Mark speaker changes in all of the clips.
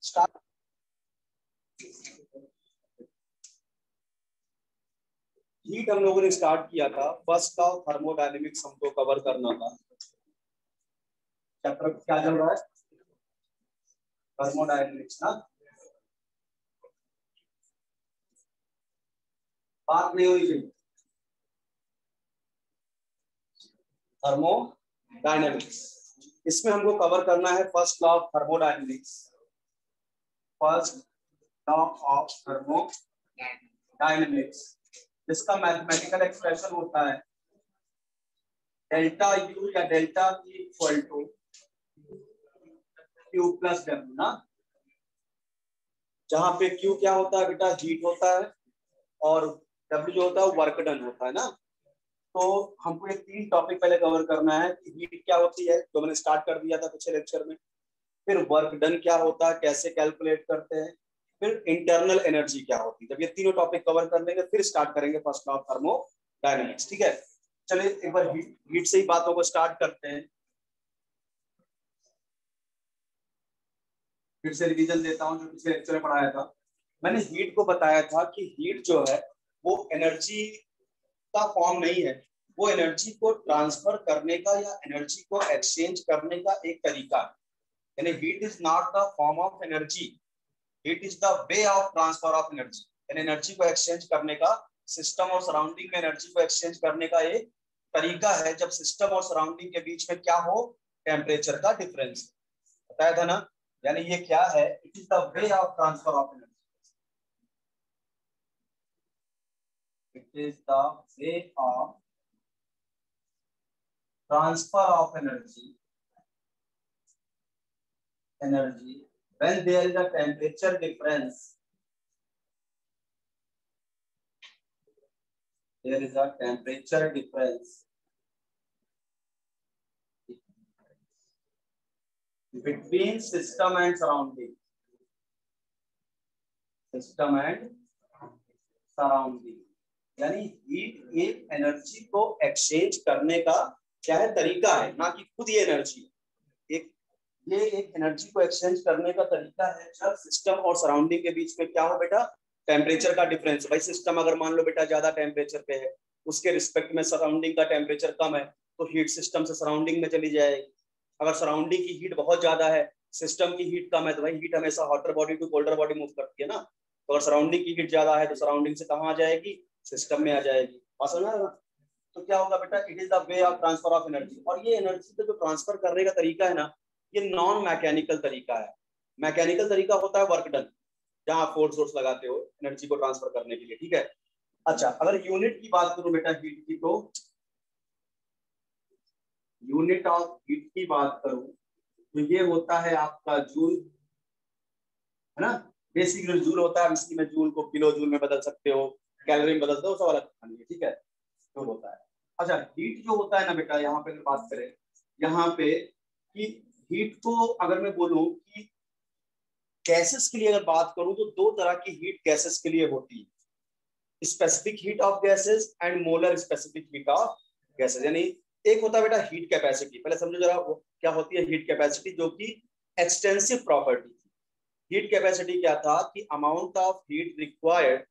Speaker 1: Start. Heat हम लोगों ने स्टार्ट किया था, फर्स्ट लॉ थर्मोडायनेमिक्स हमको कवर करना था। चैप्टर क्या चल रहा है? थर्मोडायनेमिक्स ना। बात नहीं हुई थी थर्मोडायनेमिक्स। इसमें हमको कवर करना है first law of thermodynamics. First law of thermodynamics, जिसका मैथमेटिकल एक्सप्रेशन होता है डेल्टा यू या delta E equal to Q plus W ना। जहां पे क्यू क्या होता है बेटा? हीट होता है, और डब्ल्यू जो होता है वर्क डन होता है ना। तो हमको ये तीन टॉपिक पहले कवर करना है कि हीट क्या होती है, जो मैंने स्टार्ट कर दिया था पिछले लेक्चर में। फिर वर्क डन क्या होता है, कैसे कैलकुलेट करते हैं। फिर इंटरनल एनर्जी क्या होती है। जब ये तीनों टॉपिक कवर कर लेंगे फिर स्टार्ट करेंगे फर्स्ट लॉ ऑफ थर्मोडायनेमिक्स। ठीक है, चलिए एक बार हीट से ही बातों को स्टार्ट करते हैं। फिर से रिवीजन देता हूं जो पिछले लेक्चर में पढ़ाया था। मैंने हीट को बताया था कि हीट जो है वो एनर्जी का फॉर्म नहीं है, वो एनर्जी को ट्रांसफर करने का या एनर्जी को एक्सचेंज करने का एक तरीका है। यानी heat is not the form of energy, heat is the way of transfer of energy. यानी एनर्जी को एक्सचेंज करने का, सिस्टम और सराउंडिंग में एनर्जी को एक्सचेंज करने का एक तरीका है जब सिस्टम और सराउंडिंग के बीच में क्या हो? टेम्परेचर का डिफरेंस। बताया था ना। यानी ये क्या है? It is the way of transfer of energy. It is the way of transfer of energy when there is a temperature difference. There is a temperature difference between system and surrounding. System and surrounding. यानी heat एक energy को exchange करने का क्या है? तरीका है, ना कि खुद ये एनर्जी। ये एक एनर्जी को एक्सचेंज करने का तरीका है जब सिस्टम और सराउंडिंग के बीच में क्या हो बेटा? टेम्परेचर का डिफरेंस। भाई सिस्टम अगर मान लो बेटा ज्यादा टेम्परेचर पे है, उसके रिस्पेक्ट में सराउंडिंग का टेम्परेचर कम है, तो हीट सिस्टम से सराउंडिंग में चली जाएगी। अगर सराउंडिंग की हीट बहुत ज्यादा है, सिस्टम की हीट कम है, तो भाई हीट हमेशा hotter body to colder body move करती है ना। तो अगर सराउंडिंग की हीट ज्यादा है तो सराउंडिंग से कहाँ आ जाएगी? सिस्टम में आ जाएगी। बात समझ रहे हो? तो क्या होगा बेटा? It is the way of transfer of energy. और ये एनर्जी को जो ट्रांसफर करने का तरीका है ना, ये नॉन मैकेनिकल तरीका है। मैकेनिकल तरीका होता है वर्क डन, जहां आप फोर्स लगाते हो एनर्जी को ट्रांसफर करने के लिए। ठीक है, अच्छा अगर यूनिट की बात करूं बेटा हीट की, तो यूनिट ऑफ हीट की बात करूं तो ये होता है आपका जूल, है ना। बेसिकली जूल होता है, इसकी में जूल को किलो जूल में बदल सकते हो, कैलोरी में बदल दो, सब अलग कहानी है। ठीक है, जूल होता है। अच्छा हीट जो होता है ना बेटा, यहाँ पे अगर बात करें यहाँ पे कि हीट को अगर मैं बोलूं कि गैसेस के लिए अगर बात करूं तो दो तरह की हीट गैसेस के लिए होती है, specific heat of gases and molar specific heat of gases. यानी एक होता है बेटा हीट कैपेसिटी। पहले समझो जरा क्या होती है हीट कैपेसिटी, जो कि एक्सटेंसिव प्रॉपर्टी थी। हीट कैपेसिटी क्या था कि amount of heat required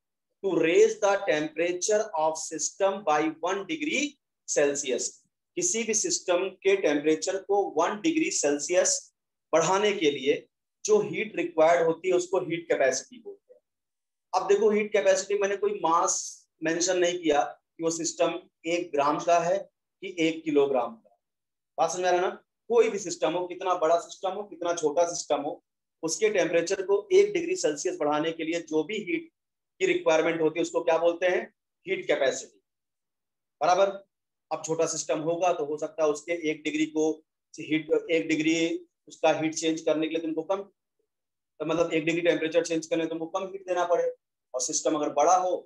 Speaker 1: to raise the temperature of system by 1 degree Celsius. किसी भी सिस्टम के टेम्परेचर को 1 डिग्री सेल्सियस बढ़ाने के लिए जो हीट रिक्वायर्ड होती है उसको हीट कैपेसिटी बोलते हैं। अब देखो हीट कैपेसिटी मैंने कोई मास मेंशन नहीं किया कि वो सिस्टम 1 ग्राम का है कि 1 किलोग्राम का। बात समझ रहा ना। कोई भी सिस्टम हो, कितना बड़ा सिस्टम हो कितना छोटा सिस्टम हो, उसके टेम्परेचर को 1 डिग्री सेल्सियस बढ़ाने के लिए जो भी हीट की रिक्वायरमेंट होती है उसको क्या बोलते हैं? Heat capacity. बराबर। अब छोटा सिस्टम होगा तो हो सकता है उसके 1 डिग्री को हीट 1 डिग्री उसका हीट चेंज करने के लिए तुमको कम, तो मतलब 1 डिग्री टेम्परेचर चेंज करने तुमको कम हीट देना पड़े। और सिस्टम अगर बड़ा हो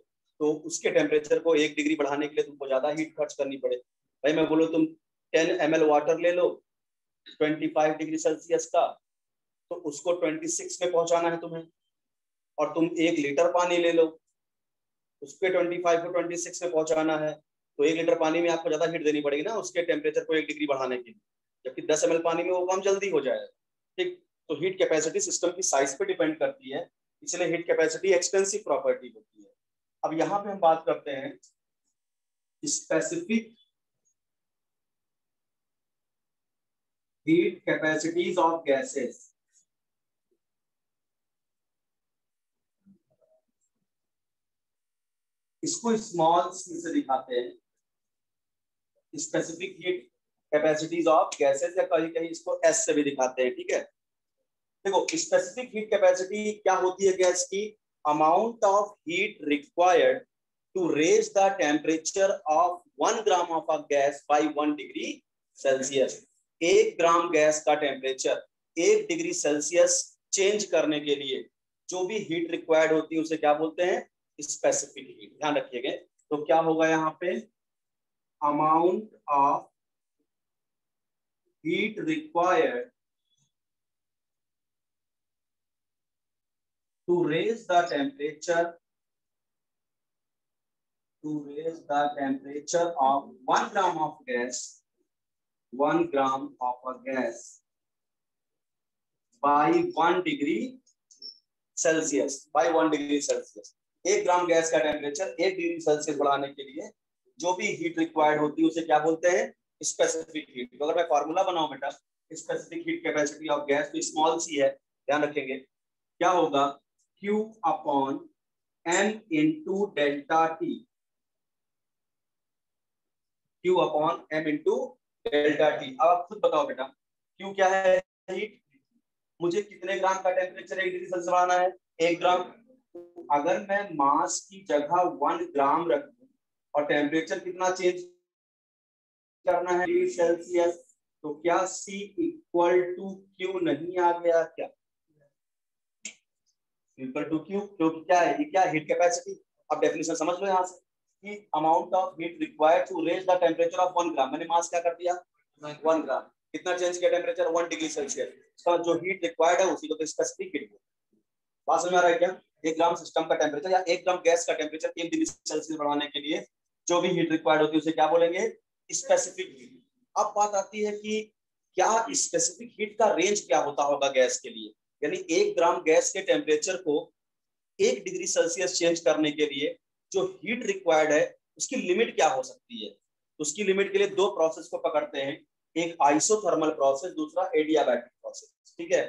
Speaker 1: तो उसके टेम्परेचर को 1 डिग्री बढ़ाने के लिए तुमको ज्यादा हीट खर्च करनी पड़े। भाई मैं बोलूँ तुम 10 ml वाटर ले लो 25 डिग्री सेल्सियस का, तो उसको 26 में पहुंचाना है तुम्हें। और तुम 1 लीटर पानी ले लो, उसके 25 को 26 में पहुंचाना है, तो 1 लीटर पानी में आपको ज्यादा हीट देनी पड़ेगी ना उसके टेम्परेचर को 1 डिग्री बढ़ाने के लिए, जबकि 10 ml पानी में वो काम जल्दी हो जाएगा। ठीक, तो हीट कैपेसिटी सिस्टम की साइज पे डिपेंड करती है, इसलिए हीट कैपेसिटी एक्सपेंसिव प्रॉपर्टी होती है। अब यहाँ पे हम बात करते हैं specific heat capacities of gases. इसको स्मॉल सी से दिखाते हैं, specific heat capacities of gases, या कहीं कहीं इसको एस से भी दिखाते हैं। ठीक है, देखो स्पेसिफिक हीट कैपेसिटी क्या होती है गैस की? Amount of heat required to raise the temperature of 1 gram of a gas by 1 degree Celsius. 1 gram gas का टेम्परेचर 1 डिग्री सेल्सियस चेंज करने के लिए जो भी हीट रिक्वायर्ड होती है उसे क्या बोलते हैं? Specific heat. ध्यान रखिएगा। तो क्या होगा यहाँ पे? Amount of heat required to raise the temperature of 1 gram of gas, 1 gram of a gas by 1 degree Celsius, by 1 degree Celsius। 1 gram gas का टेम्परेचर 1 डिग्री सेल्सियस बढ़ाने के लिए जो भी हीट रिक्वायर्ड होती है उसे क्या बोलते हैं? Specific heat. तो अगर मैं फॉर्मूला बनाऊं बेटा specific heat capacity of gas, तो स्मॉल सी है, ध्यान रखेंगे। क्या होगा? Q upon M into delta T. Q upon M into delta T. अब आप खुद बताओ बेटा, Q क्या है? हीट। मुझे कितने ग्राम का टेम्परेचर 1 डिग्री सेल्सियस बढ़ाना है? 1 ग्राम। अगर मैं मास की जगह 1 ग्राम रख दूं और टेम्परेचर कितना चेंज करना है? Degree Celsius. तो क्या C इक्वल टू Q नहीं आ गया क्या? इक्वल टू Q, क्योंकि क्या है? ये क्या? Heat capacity. अब डेफिनेशन समझ लो यहाँ से कि amount of heat required to raise the temperature of 1 gram. मैंने मास क्या कर दिया? 1 ग्राम। कितना चेंज किया टेम्परेचर? 1 degree Celsius. इसका जो हीट रिक्वायर्ड है उसी को तो स्पेसिफिक हीट। बात समझ में आ रहा है क्या? 1 ग्राम सिस्टम का टेम्परेचर या 1 ग्राम गैस का टेम्परेचर 1 डिग्री सेल्सियस बढ़ाने के लिए जो भी हीट रिक्वायर्ड होती है उसे क्या बोलेंगे? Specific heat. अब बात आती है कि क्या स्पेसिफिक हीट का रेंज क्या होता होगा गैस के लिए? यानी 1 ग्राम गैस के टेम्परेचर को 1 डिग्री सेल्सियस चेंज करने के लिए जो हीट रिक्वायर्ड है उसकी लिमिट क्या हो सकती है? उसकी लिमिट के लिए दो प्रोसेस को पकड़ते हैं, एक आइसोथर्मल प्रोसेस, दूसरा एडियाबैटिक प्रोसेस। ठीक है,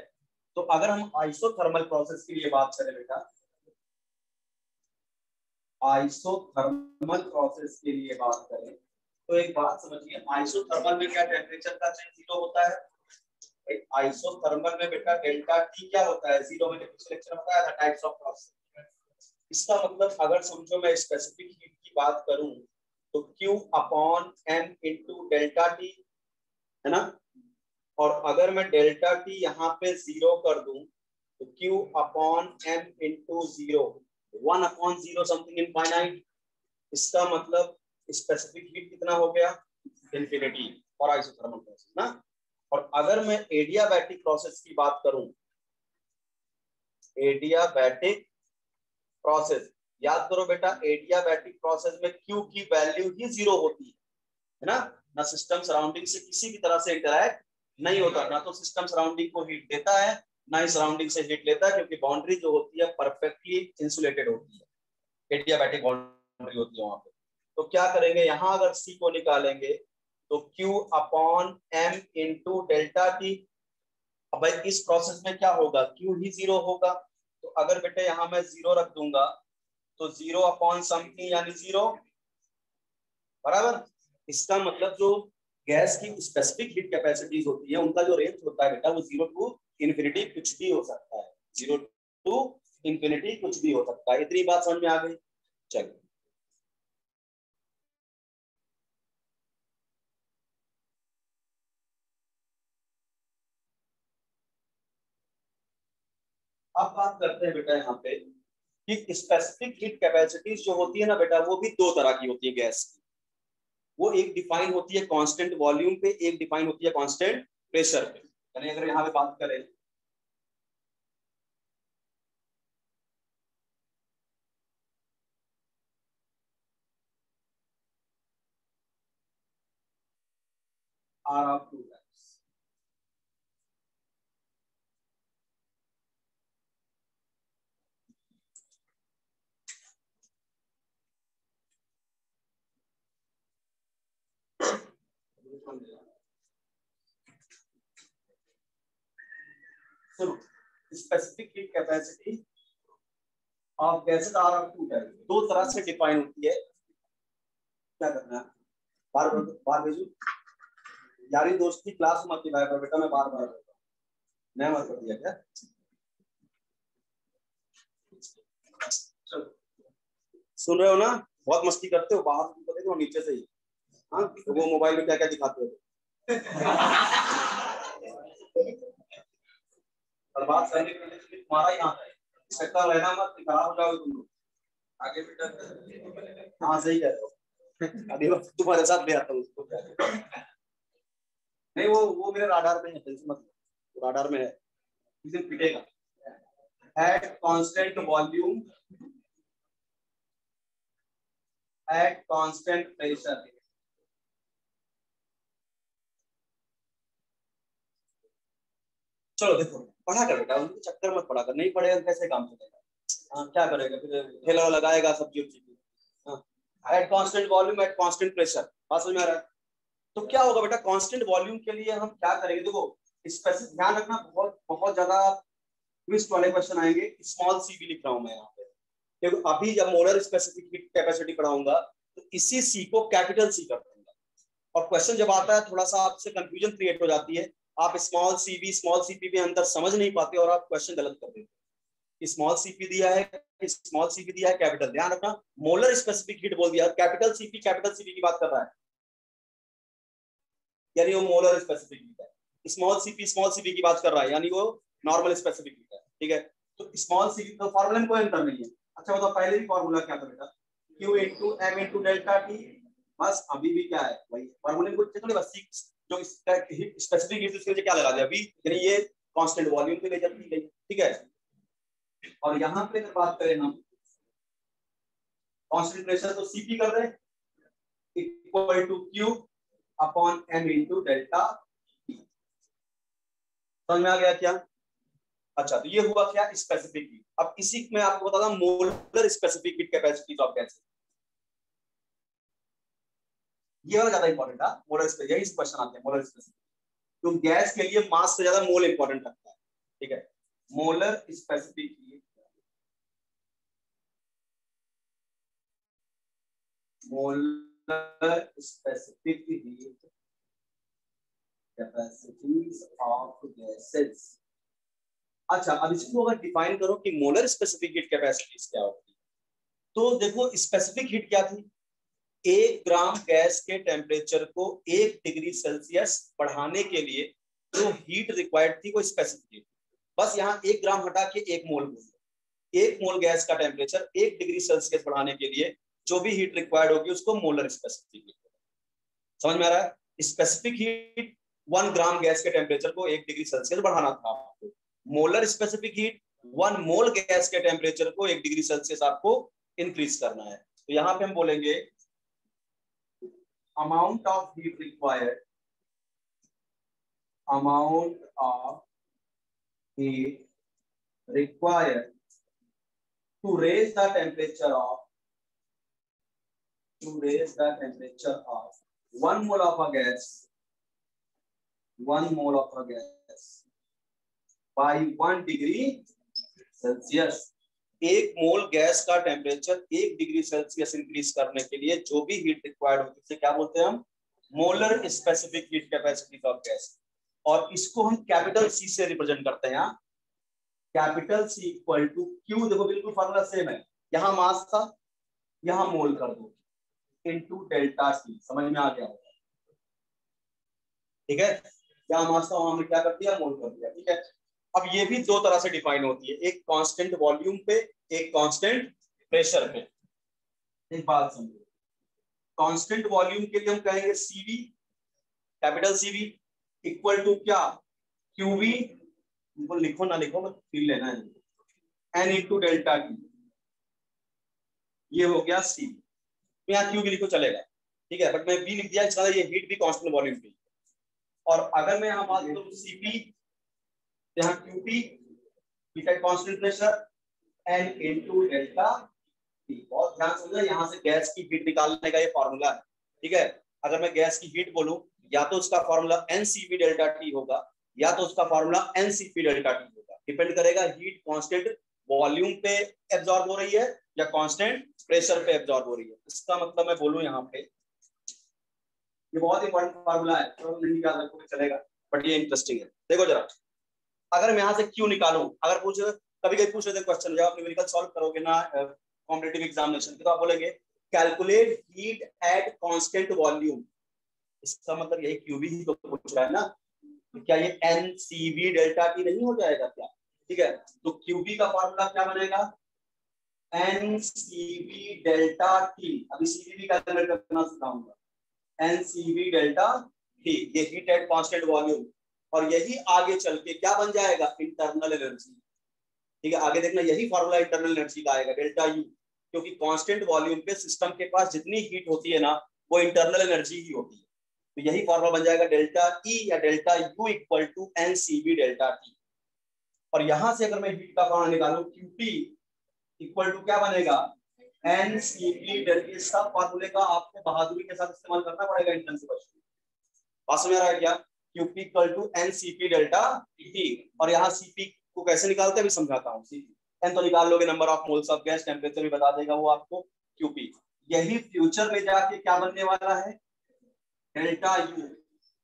Speaker 1: तो अगर हम आइसोथर्मल प्रोसेस की लिए बात करें बेटा, आइसोथर्मल प्रोसेस के लिए बात करें तो एक बात समझिए, आइसोथर्मल में क्या टेम्परेचर का चेंज 0 होता है? आइसोथर्मल में बेटा डेल्टा टी क्या होता है? 0। मैंने पिछले लेक्चर में बताया था टाइप्स ऑफ प्रोसेस। इसका मतलब अगर समझो मैं स्पेसिफिक हीट की बात करूं तो Q upon M into delta T, है ना? और अगर मैं डेल्टा टी यहाँ पे 0 कर दूं तो Q upon M into 0, 1/0 something infinite. इसका मतलब स्पेसिफिक हीट कितना हो गया? इंफिनिटी। और आइसोथर्मल प्रोसेस ना। और अगर मैं एडियाबैटिक प्रोसेस की बात करूं, एडियाबैटिक प्रोसेस, याद करो बेटा एडियाबैटिक प्रोसेस में Q की वैल्यू ही 0 होती है ना। ना सिस्टम सराउंडिंग से किसी भी तरह से इंटरैक्ट नहीं होता, ना तो सिस्टम सराउंडिंग को हीट देता है ना ही सराउंडिंग से हीट लेता है, क्योंकि बाउंड्री जो होती है परफेक्टली इंसुलेटेड होती है, एडियाबैटिक बाउंड्री होती है वहां पे। तो क्या करेंगे यहाँ, अगर C को निकालेंगे तो Q upon M into delta T. अब भाई इस प्रोसेस में क्या होगा? Q ही 0 होगा। तो अगर बेटे यहाँ मैं 0 रख दूंगा तो 0 अपॉन समथिंग यानी 0 बराबर। इसका मतलब जो गैस की स्पेसिफिक हीट कैपेसिटीज होती है उनका जो रेंज होता है बेटा वो 0 टू इन्फिनिटी कुछ भी हो सकता है। 0 टू इन्फिनिटी कुछ भी हो सकता है। इतनी बात समझ में आ गई? चलिए अब बात करते हैं बेटा यहाँ पे कि स्पेसिफिक हीट कैपेसिटीज जो होती है ना बेटा वो भी दो तरह की होती है गैस की। वो एक डिफाइन होती है कांस्टेंट वॉल्यूम पे, एक डिफाइन होती है कांस्टेंट प्रेशर पे। यानी अगर यहाँ पे बात करें R ऑफ 2 टाइम्स, सुनो, specific heat capacity of gases are of two type, दो तरह से डिफाइन होती है। क्या करना है, बार बार भेजू यारी दोस्त की क्लास मत दिखाया कर बेटा, मैं बार बार मैं मत कर दिया क्या। सुन रहे हो ना, बहुत मस्ती करते हो, बाहर तो देखो नीचे से ही। हाँ, तो वो मोबाइल में क्या क्या दिखाते हो। और बात करने के लिए तुम्हारा ही हाथ है, शक्ल रहना मत, खराब हो जाओगे तुम लोग आगे बेटा। हाँ सही कह रहे हो, अभी तुम्हारे साथ ले आता हूँ उसको। नहीं वो मेरे राडार में है, टेंशन मत लो, राडार में है, किस दिन पिटेगा। At constant volume at constant pressure, चलो देखो पढ़ा कर बेटा, उनके चक्कर मत पढ़ा कर, नहीं पढ़ेगा कैसे काम चलेगा। हाँ क्या करेगा फिर, ठेला लगाएगा सब्जी उब्जी की। Eight constant volume at constant pressure, बात समझ में आ रहा है। तो क्या होगा बेटा, कांस्टेंट वॉल्यूम के लिए हम क्या करेंगे, देखो स्पेसिफिक ध्यान रखना, बहुत बहुत ज्यादा ट्विस्ट वाले क्वेश्चन आएंगे। स्मॉल सी भी लिख रहा हूं मैं यहाँ पे, क्योंकि अभी जब मोलर स्पेसिफिक हीट कैपेसिटी पढ़ाऊंगा तो इसी सी को कैपिटल सी कर दूंगा, और क्वेश्चन जब आता है थोड़ा सा आपसे कंफ्यूजन क्रिएट हो जाती है, आप स्मॉल सी भी स्मॉल सी पी भी अंदर समझ नहीं पाते और आप क्वेश्चन गलत कर देते। स्मॉल सीपी दिया है, स्मॉल सीपी दिया है, कैपिटल, ध्यान रखना। मोलर स्पेसिफिक हीट बोल दिया, कैपिटल सीपी की बात कर रहा है, यानी वो मोलर स्पेसिफिक हीट है। स्मॉल सीपी की बात कर रहा है, यानी वो नॉर्मल स्पेसिफिक हीट है। ठीक है, तो स्मॉल सीपी तो फॉर्मूला में कोई अंतर नहीं है। अच्छा बताओ पहले भी फॉर्मूला क्या था बेटा, Q into M into delta T, बस अभी भी क्या है वही फॉर्मूले में, कुछ थोड़ी बस जो स्पेसिफिक हीट उसके क्या लगा दिया अभी, यानी ये कांस्टेंट वॉल्यूम पे मेजर की गई। ठीक है, और यहाँ पे अगर बात करें हम कांस्टेंट प्रेशर, तो सीपी कर रहे हैं equal to Q upon M into delta T. समझ में आ गया क्या। अच्छा तो ये हुआ क्या, स्पेसिफिक हीट। अब इसी में आपको बता दूं molar specific heat capacity of gas, ये वाला ज्यादा इंपॉर्टेंट है। मोलर स्पेसिफिक, यही क्वेश्चन आते हैं मोलर स्पेसिफिक, तो गैस के लिए मास से ज्यादा मोल इंपॉर्टेंट रखता है। ठीक है, molar specific heat, molar specific heat capacities of gases. अच्छा अब इसको अगर डिफाइन करो कि मोलर स्पेसिफिक हीट कैपेसिटीज क्या होती है, तो देखो स्पेसिफिक हीट क्या थी, 1 ग्राम गैस के टेम्परेचर को 1 डिग्री सेल्सियस बढ़ाने के लिए जो हीट रिक्वायर्ड थी वो स्पेसिफिक हीट। बस यहाँ 1 ग्राम हटा के 1 मोल बोल दो, 1 मोल गैस का टेम्परेचर 1 डिग्री सेल्सियस बढ़ाने के लिए जो भी हीट रिक्वायर्ड होगी उसको मोलर स्पेसिफिक हीट। समझ में आ रहा है, स्पेसिफिक हीट 1 ग्राम गैस के टेम्परेचर को 1 डिग्री सेल्सियस बढ़ाना था आपको, मोलर स्पेसिफिक हीट 1 मोल गैस के टेम्परेचर को 1 डिग्री सेल्सियस आपको इंक्रीज करना है। तो यहाँ पे हम बोलेंगे amount of heat required, amount of heat required to raise the temperature of 1 mole of a gas, 1 mole of a gas by 1 degree Celsius. 1 mole gas का टेम्परेचर 1 डिग्री सेल्सियस इंक्रीज करने के लिए जो भी हीट रिक्वायर्ड होती है क्या बोलते हैं हम, molar specific heat capacity of gas. और इसको हम कैपिटल सी से रिप्रेजेंट करते हैं, capital C equal to Q, देखो बिल्कुल फॉर्मूला सेम है, यहाँ मास था यहाँ मोल कर दो इनटू डेल्टा टी। समझ में आ गया होगा, ठीक है, यहाँ मास था वहां में क्या कर दिया, मोल कर दिया। ठीक है, अब ये भी दो तरह से डिफाइन होती है, एक कांस्टेंट वॉल्यूम पे, एक कांस्टेंट प्रेशर पे। एक बात समझो, कांस्टेंट वॉल्यूम के लिए हम कहेंगे CV, capital CV equal to क्या, क्यूवी, लिखो ना लिखो मत फील लेना है, एन इंटू डेल्टा टी, ये हो गया सी। यहाँ क्यू भी लिखो चलेगा, ठीक है, बट मैं बी लिख दिया, इसका ये हीट भी कांस्टेंट वॉल्यूम पे। और अगर मैं यहाँ बात करूँ सीपी, यहाँ QP constant pressure, N into delta T. बहुत ध्यान समझना, यहाँ से गैस की हीट निकालने का ये फॉर्मूला है। ठीक है, अगर मैं गैस की हीट बोलूं या तो उसका फॉर्मूला NCV डेल्टा टी होगा या तो उसका फॉर्मूला NCP डेल्टा टी होगा। डिपेंड करेगा हीट कांस्टेंट वॉल्यूम पे एब्जॉर्ब हो रही है या कांस्टेंट प्रेशर पे एब्जॉर्ब हो रही है। इसका मतलब मैं बोलूं यहाँ पे, ये बहुत इंपॉर्टेंट फॉर्मूला है, तो नहीं याद रखोगे चलेगा, बट ये इंटरेस्टिंग है। देखो जरा, अगर मैं यहाँ से Q निकालूं, अगर पूछ कभी कभी पूछ रहे थे क्वेश्चन, जब आप न्यूमेरिकल सॉल्व करोगे ना कॉम्पिटिटिव एग्जामिनेशन के, तो आप बोलेंगे calculate heat at constant volume. इसका मतलब यही QV ही तो पूछ रहा है ना, क्या ये NCV डेल्टा टी नहीं हो जाएगा क्या? ठीक है, तो QV का फॉर्मूला क्या बनेगा? NCV delta T. अभी CVV कैलकुलेट करना सिखाऊंगा। NCV डेल्टा टी, ये हीट एट कांस्टेंट वॉल्यूम, और यही आगे चल के क्या बन जाएगा? Internal energy. ठीक है, आगे देखना यही फॉर्मूला इंटरनल एनर्जी का आएगा, डेल्टा यू, क्योंकि कांस्टेंट वॉल्यूम पे सिस्टम के पास जितनी हीट होती है ना, वो इंटरनल एनर्जी ही होती है। तो यही फॉर्मूला बन जाएगा डेल्टा ई या delta U equal to NCV delta T. और यहां से अगर मैं हीट का फॉर्मूला निकालूं, QT इक्वल टू क्या बनेगा? NCP delta. सब फॉर्मूले का आपको बहादुरी के साथ इस्तेमाल करना पड़ेगा इंटर्नशिप में। बात समझ आ रहा है क्या? QP equal to NCP delta T. और यहाँ CP को कैसे निकालते हैं भी समझाता हूँ। CP N तो निकाल लोगे, number of moles of gas, temperature भी बता देगा वो आपको। QP यही फ्यूचर में जाके क्या बनने वाला है? Delta you,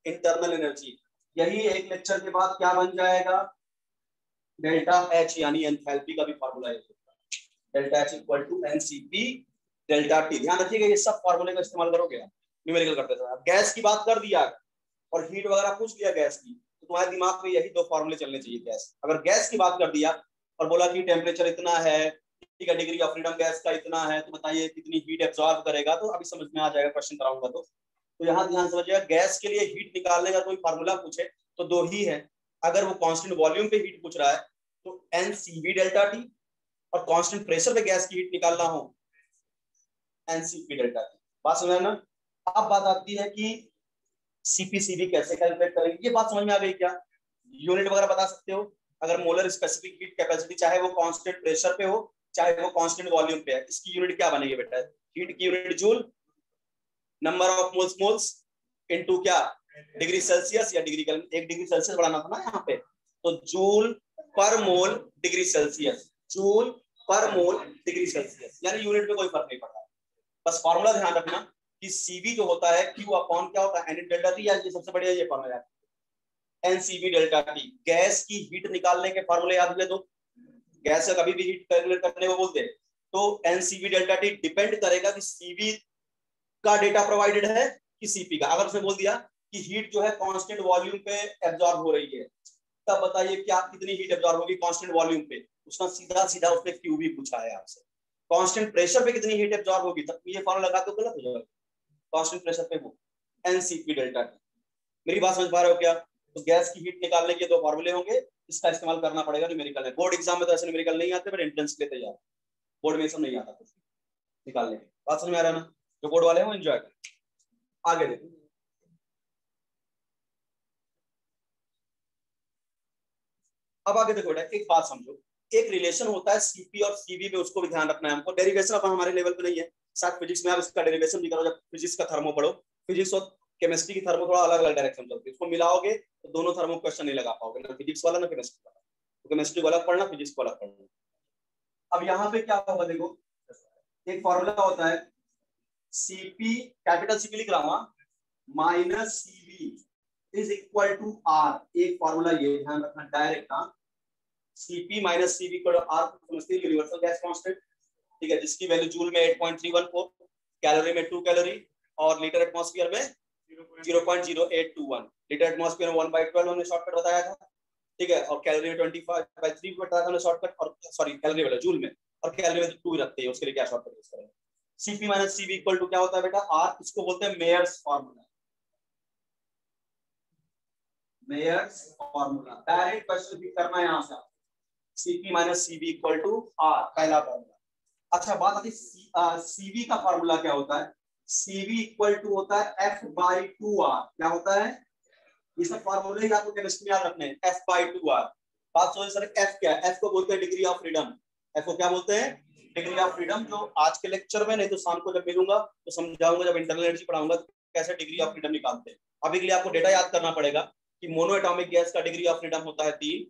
Speaker 1: internal energy. यही एक लेक्चर के बाद क्या बन जाएगा? डेल्टा H, यानी एंथैल्पी का भी फॉर्मूला है। Delta H equal to NCP delta T. ध्यान रखिएगा, ये सब फॉर्मूले का इस्तेमाल करोगे न्यूमेरिकल करते समय। गैस की बात कर दिया और हीट वगैरह पूछ लिया गैस की, तो तुम्हारे दिमाग में यही दो फॉर्मूले चलने चाहिए। गैस, अगर गैस की बात कर दिया और बोला कि टेम्परेचर इतना है, ठीक है, डिग्री ऑफ फ्रीडम गैस का इतना है, तो बताइए कितनी हीट एब्जॉर्ब करेगा, तो अभी समझ में आ जाएगा, क्वेश्चन कराऊंगा तो यहाँ ध्यान समझिएगा। गैस के लिए हीट निकालने का कोई फॉर्मूला पूछे तो दो ही है। अगर वो कांस्टेंट वॉल्यूम पे हीट पूछ रहा है तो NCV डेल्टा टी, और कांस्टेंट प्रेशर पे गैस की हीट निकालना हो NCP डेल्टा टी। बात समझ ना? अब बात आती है कि CPCV कैसे कैलकुलेट करेंगे। ये बात समझ में आ गई क्या? यूनिट वगैरह बता सकते हो? अगर मोलर स्पेसिफिक हीट कैपेसिटी, चाहे वो कांस्टेंट प्रेशर पे हो चाहे वो कांस्टेंट वॉल्यूम पे है, इसकी यूनिट क्या बनेगी बेटा? हीट की unit joule, number of moles into क्या? डिग्री सेल्सियस या डिग्री केल्विन। 1 डिग्री सेल्सियस बढ़ाना था ना यहाँ पे, तो जूल पर मोल डिग्री सेल्सियस, जूल पर मोल डिग्री सेल्सियस, यानी यूनिट में कोई फर्क नहीं पड़ता। बस फॉर्मूला ध्यान रखना कि CV जो होता है Q अपॉन क्या होता है? N delta T. या ये सबसे बढ़िया ये फॉर्मूला है NCV डेल्टा टी। गैस की हीट निकालने के फॉर्मूले याद हुए तो, गैस से कभी भी हीट कैलकुलेट करने को बोलते हैं तो NCV डेल्टा टी डिपेंड करेगा कि CV का डेटा प्रोवाइडेड है कि CP का। अगर उसने बोल दिया कि हीट जो है कांस्टेंट वॉल्यूम पे एब्जॉर्ब हो रही है, तब बताइए क्या कितनी हीट एब्जॉर्ब होगी कांस्टेंट वॉल्यूम पे? उसका सीधा सीधा उसने QV पूछा है आपसे। कांस्टेंट प्रेशर पे कितनी हीट एब्जॉर्ब होगी, तब ये फॉर्मूला लगा तो गलत हो जाएगा। कांस्टेंट प्रेशर पे वो NCP डेल्टा टी। मेरी बात समझ पा रहे हो क्या? तो गैस की हीट निकालने के दो फॉर्मूले होंगे, इसका इस्तेमाल करना पड़ेगा न्यूमेरिकल में। बोर्ड एग्जाम में तो ऐसे न्यूमेरिकल नहीं आते, बट एंट्रेंस के लिए तैयार, बोर्ड में सब नहीं आता कुछ निकालने के। बात समझ में आ रहा है ना? जो बोर्ड वाले हैं वो एंजॉय करें। आगे देखो, अब आगे देखो बेटा, एक बात समझो, एक रिलेशन होता है CP और CV में, उसको भी ध्यान रखना है हमको। डेरिवेशन अब हमारे लेवल पे नहीं है, शायद फिजिक्स में आप इसका डेरिवेशन भी करो, जब फिजिक्स का थर्मो पढ़ो। फिजिक्स और केमिस्ट्री की थर्मो थोड़ा अलग अलग डायरेक्शन चलती है, उसको मिलाओगे तो दोनों थर्मो क्वेश्चन नहीं लगा पाओगे, ना फिजिक्स वाला ना केमिस्ट्री वाला। तो केमिस्ट्री वाला पढ़ना, फिजिक्स वाला पढ़ना। अब यहाँ पे क्या होगा देखो, एक फॉर्मूला होता है CP, कैपिटल CP लिख रहा हूँ, minus CV is equal to R। एक फॉर्मूला ये ध्यान रखना डायरेक्ट, CP माइनस CV को R समझते हैं यूनिवर्सल गैस कांस्टेंट, ठीक है, जिसकी वैल्यू जूल में 8.314, कैलोरी में 2 कैलोरी, और लीटर एटमॉस्फेयर में 0.0821। लीटर एटमॉस्फेयर में 1/12 हमने शॉर्टकट बताया था, ठीक है, और कैलोरी में 25/3 बताया था हमने शॉर्टकट, और सॉरी कैलोरी वाला जूल में, और कैलोरी में 2 रखते हैं, उसके लिए क्या शॉर्टकट यूज करेंगे? CP minus CV equal to क्या होता है बेटा? R। इसको बोलते हैं Mayer's formula. Mayer's formula direct question भी करना है यहाँ से। CP minus CV equal to R, पहला फार्मूला। अच्छा, बात आती है CV का फार्मूला क्या होता है? CV इक्वल टू होता है F/2R। क्या होता है? ये सब फार्मूले ही आपको केमिस्ट्री में याद रखने हैं, F/2R। बात सोचिए सर, F क्या है? F को बोलते हैं डिग्री ऑफ फ्रीडम। F को क्या बोलते हैं? Degree of freedom. जो आज के लेक्चर में, नहीं तो शाम को जब मिलूंगा तो समझाऊंगा, जब इंटरनल एनर्जी पढ़ाऊंगा तो कैसे डिग्री ऑफ फ्रीडम निकालते हैं। अभी के लिए आपको डेटा याद करना पड़ेगा कि मोनो एटॉमिक गैस का डिग्री ऑफ फ्रीडम होता है 3,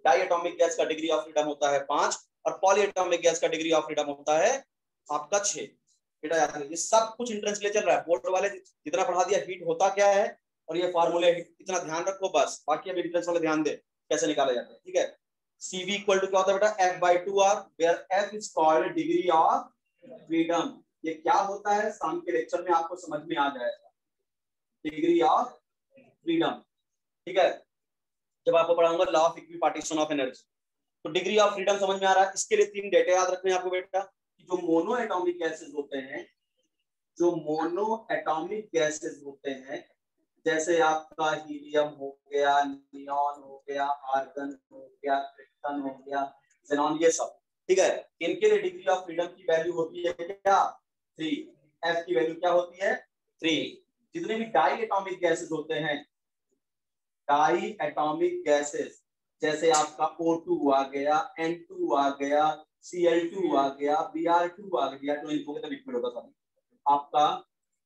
Speaker 1: डाई एटॉमिक गैस का डिग्री ऑफ फ्रीडम होता है 5 और पॉली एटॉमिक गैस का डिग्री ऑफ फ्रीडम होता है आपका 6। डेटा याद रखिए, ये सब कुछ इंट्रेंस ले चल रहा है। बोर्ड वाले जितना पढ़ा दिया हीट होता क्या है और ये फार्मूले इतना ध्यान रखो बस, बाकी अभी इंट्रेंस वाले ध्यान दे कैसे निकाले जाते हैं। ठीक है, CV इक्वल टू क्या होता है बेटा, F/2R, where F is called degree of freedom. ये क्या होता है शाम के लेक्चर में आपको समझ में आ जाएगा, डिग्री ऑफ फ्रीडम। ठीक है, जब आपको पढ़ाऊंगा law of equipartition of energy, तो डिग्री ऑफ फ्रीडम समझ में आ रहा है। इसके लिए 3 डेटा याद रखने हैं आपको बेटा, कि जो मोनो एटॉमिक गैसेस होते हैं, जो मोनो एटॉमिक गैसेस होते हैं, जैसे आपका हीलियम हो गया, नियॉन हो गया, आर्गन हो गया, क्रिप्टन हो गया, ज़ेनॉन, ये सब। ठीक है, इनके लिए डिग्री ऑफ फ्रीडम की वैल्यू होती है क्या, 3। F की वैल्यू क्या होती है, 3। जितने भी डाई एटॉमिक गैसेस होते हैं, डाई एटॉमिक गैसेस, जैसे आपका O2 आ गया, N2 आ गया, Cl2 आ गया, Br2 आ गया, तो इनको तो लिक्विड होता था आपका,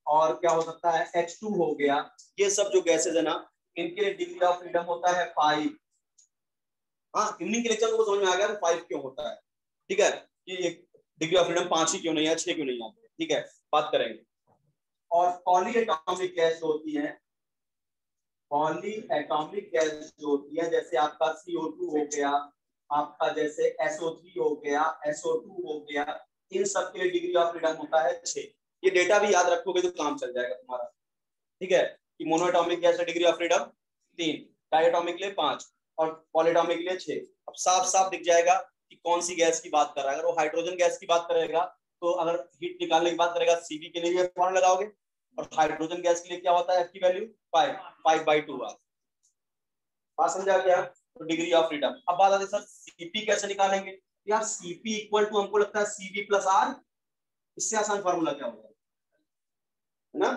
Speaker 1: और क्या हो सकता है H2 हो गया, ये सब जो गैसेस है ना, इनके लिए डिग्री ऑफ फ्रीडम होता है 5। हाँ, इवनिंग के लेक्चर को समझ में आ गया 5 क्यों होता है। ठीक है, ये डिग्री ऑफ फ्रीडम 5 ही क्यों नहीं है, 6 क्यों नहीं आते। ठीक है, बात करेंगे। और पॉली एटॉमिक गैस होती है, पॉली एटॉमिक गैस जो होती है, जैसे आपका CO2 हो गया, आपका जैसे SO3 हो गया, SO2 हो गया, इन सब के लिए डिग्री ऑफ फ्रीडम होता है 6। ये डेटा भी याद रखोगे तो काम चल जाएगा तुम्हारा। ठीक है, कि मोनो एटॉमिक गैस का degree of freedom 3, diatomic के लिए 5 और पॉली एटॉमिक के लिए 6। अब साफ साफ दिख जाएगा कि कौन सी गैस की बात कर रहा है। अगर वो हाइड्रोजन गैस की बात करेगा तो अगर हीट निकालने की बात करेगा CV के लिए फॉर्मूला लगाओगे, और हाइड्रोजन गैस के लिए क्या होता है F की वैल्यू 5/2R। बात समझा क्या, तो डिग्री ऑफ फ्रीडम। अब बात आती है सर CP कैसे निकालेंगे। यार CP इक्वल टू हमको लगता है CV प्लस R, इससे आसान फार्मूला क्या होगा, है ना,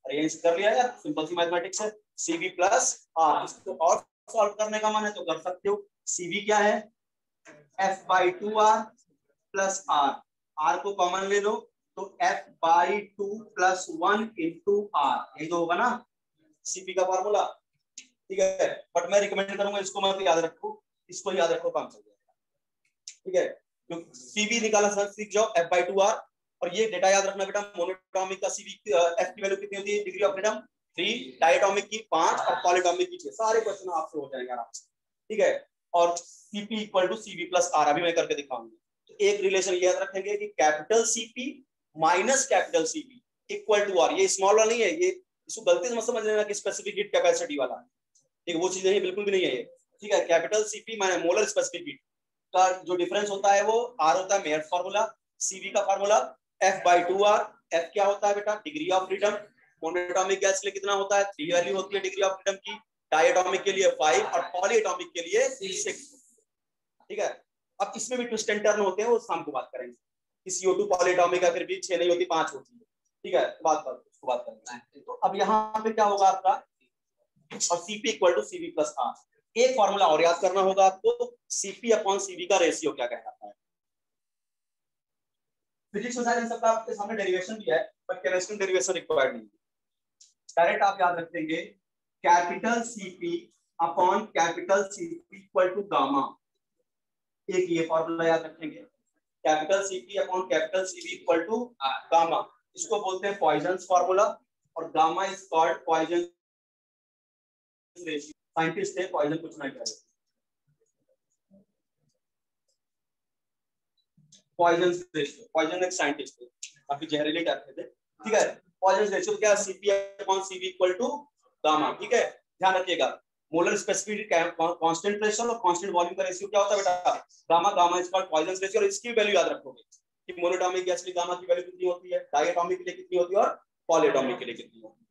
Speaker 1: अरेंज कर लिया यार, सिंपल सी मैथमेटिक्स है। CV प्लस R, इसको और सॉल्व करने का मन है तो कर सकते हो। CV क्या है, F/2R प्लस R, R को कॉमन ले लो तो F/2 प्लस 1 इंटू R, यही तो होगा ना CP का फॉर्मूला। ठीक है, बट मैं रिकमेंड करूंगा इसको मत याद रखो, इसको याद रखो, काम चल जाएगा। ठीक है, तो CV निकाला सर, सीख जाओ F/2R, और ये डेटा याद रखना बेटा, मोनोएटॉमिक का CV F की वैल्यू कितनी होती है, डिग्री ऑफ फ्रीडम 3, डायटोमिक की 5 और पॉलीटॉमिक की 6। सारे क्वेश्चन आपसे हो जाएंगे आराम से। ठीक है, और CP equal to CV plus R अभी मैं करके दिखाऊंगा। तो एक रिलेशन याद रखेंगे कि capital CP minus capital CV equal to R। ये स्मॉल वाला नहीं है, ये इसको गलती से मत समझ लेना कि स्पेसिफिक हीट कैपेसिटी वाला है। ठीक है, वो चीज नहीं, बिल्कुल भी नहीं है ये। ठीक है, capital CP minus molar specific heat का जो डिफरेंस होता है वो R होता है मेयर्स फार्मूला, CV का फार्मूला F/2R। F क्या होता है बेटा, degree of freedom. Monoatomic gas के लिए कितना होता है, 3 वैल्यू होती है डिग्री ऑफ फ्रीडम की, डायटोमिक के लिए 5 और पॉलीएटॉमिक के लिए 6। ठीक है, अब इसमें भी ट्विस्ट एंड टर्न होते हैं, वो शाम को बात करेंगे कि CO2 पॉलीएटॉमिक आखिर भी 6 नहीं होती, 5 होती है। ठीक है, उसको बात करेंगे। तो अब यहाँ पे क्या होगा आपका, और CP equal to CV plus R। एक फॉर्मूला और याद करना होगा आपको, CP अपॉन CV का रेशियो क्या कहलाता है। फिजिक्स में शायद इन सबका आपके सामने डेरिवेशन भी है, बट केमिस्ट्री में डेरिवेशन रिक्वायर्ड नहीं है। डायरेक्ट आप याद रखेंगे capital CP upon capital CV equal to gamma. एक ये फॉर्मूला याद रखेंगे, capital CP upon capital CV equal to gamma. इसको बोलते हैं पॉइजन्स फार्मूला, और gamma is called Poisson ratio. Scientist थे, पॉइजन कुछ नहीं करे। पॉइजन रेशियो, पॉइजन एक साइंटिस्ट थे, काफी जहरीले टाइप के थे। ठीक है, पॉइजन रेशियो क्या, CP upon CV equal to gamma. ठीक है, ध्यान रखिएगा, मोलर स्पेसिफिक कांस्टेंट प्रेशर और कांस्टेंट वॉल्यूम का रेशियो क्या होता है बेटा, gamma. Gamma is called Poisson ratio, और इसकी वैल्यू याद रखोगे कि मोनोएटॉमिक गैस की गामा की वैल्यू कितनी होती है, डायटोमिक के लिए कितनी होती है और पॉलीएटॉमिक के लिए कितनी होती है।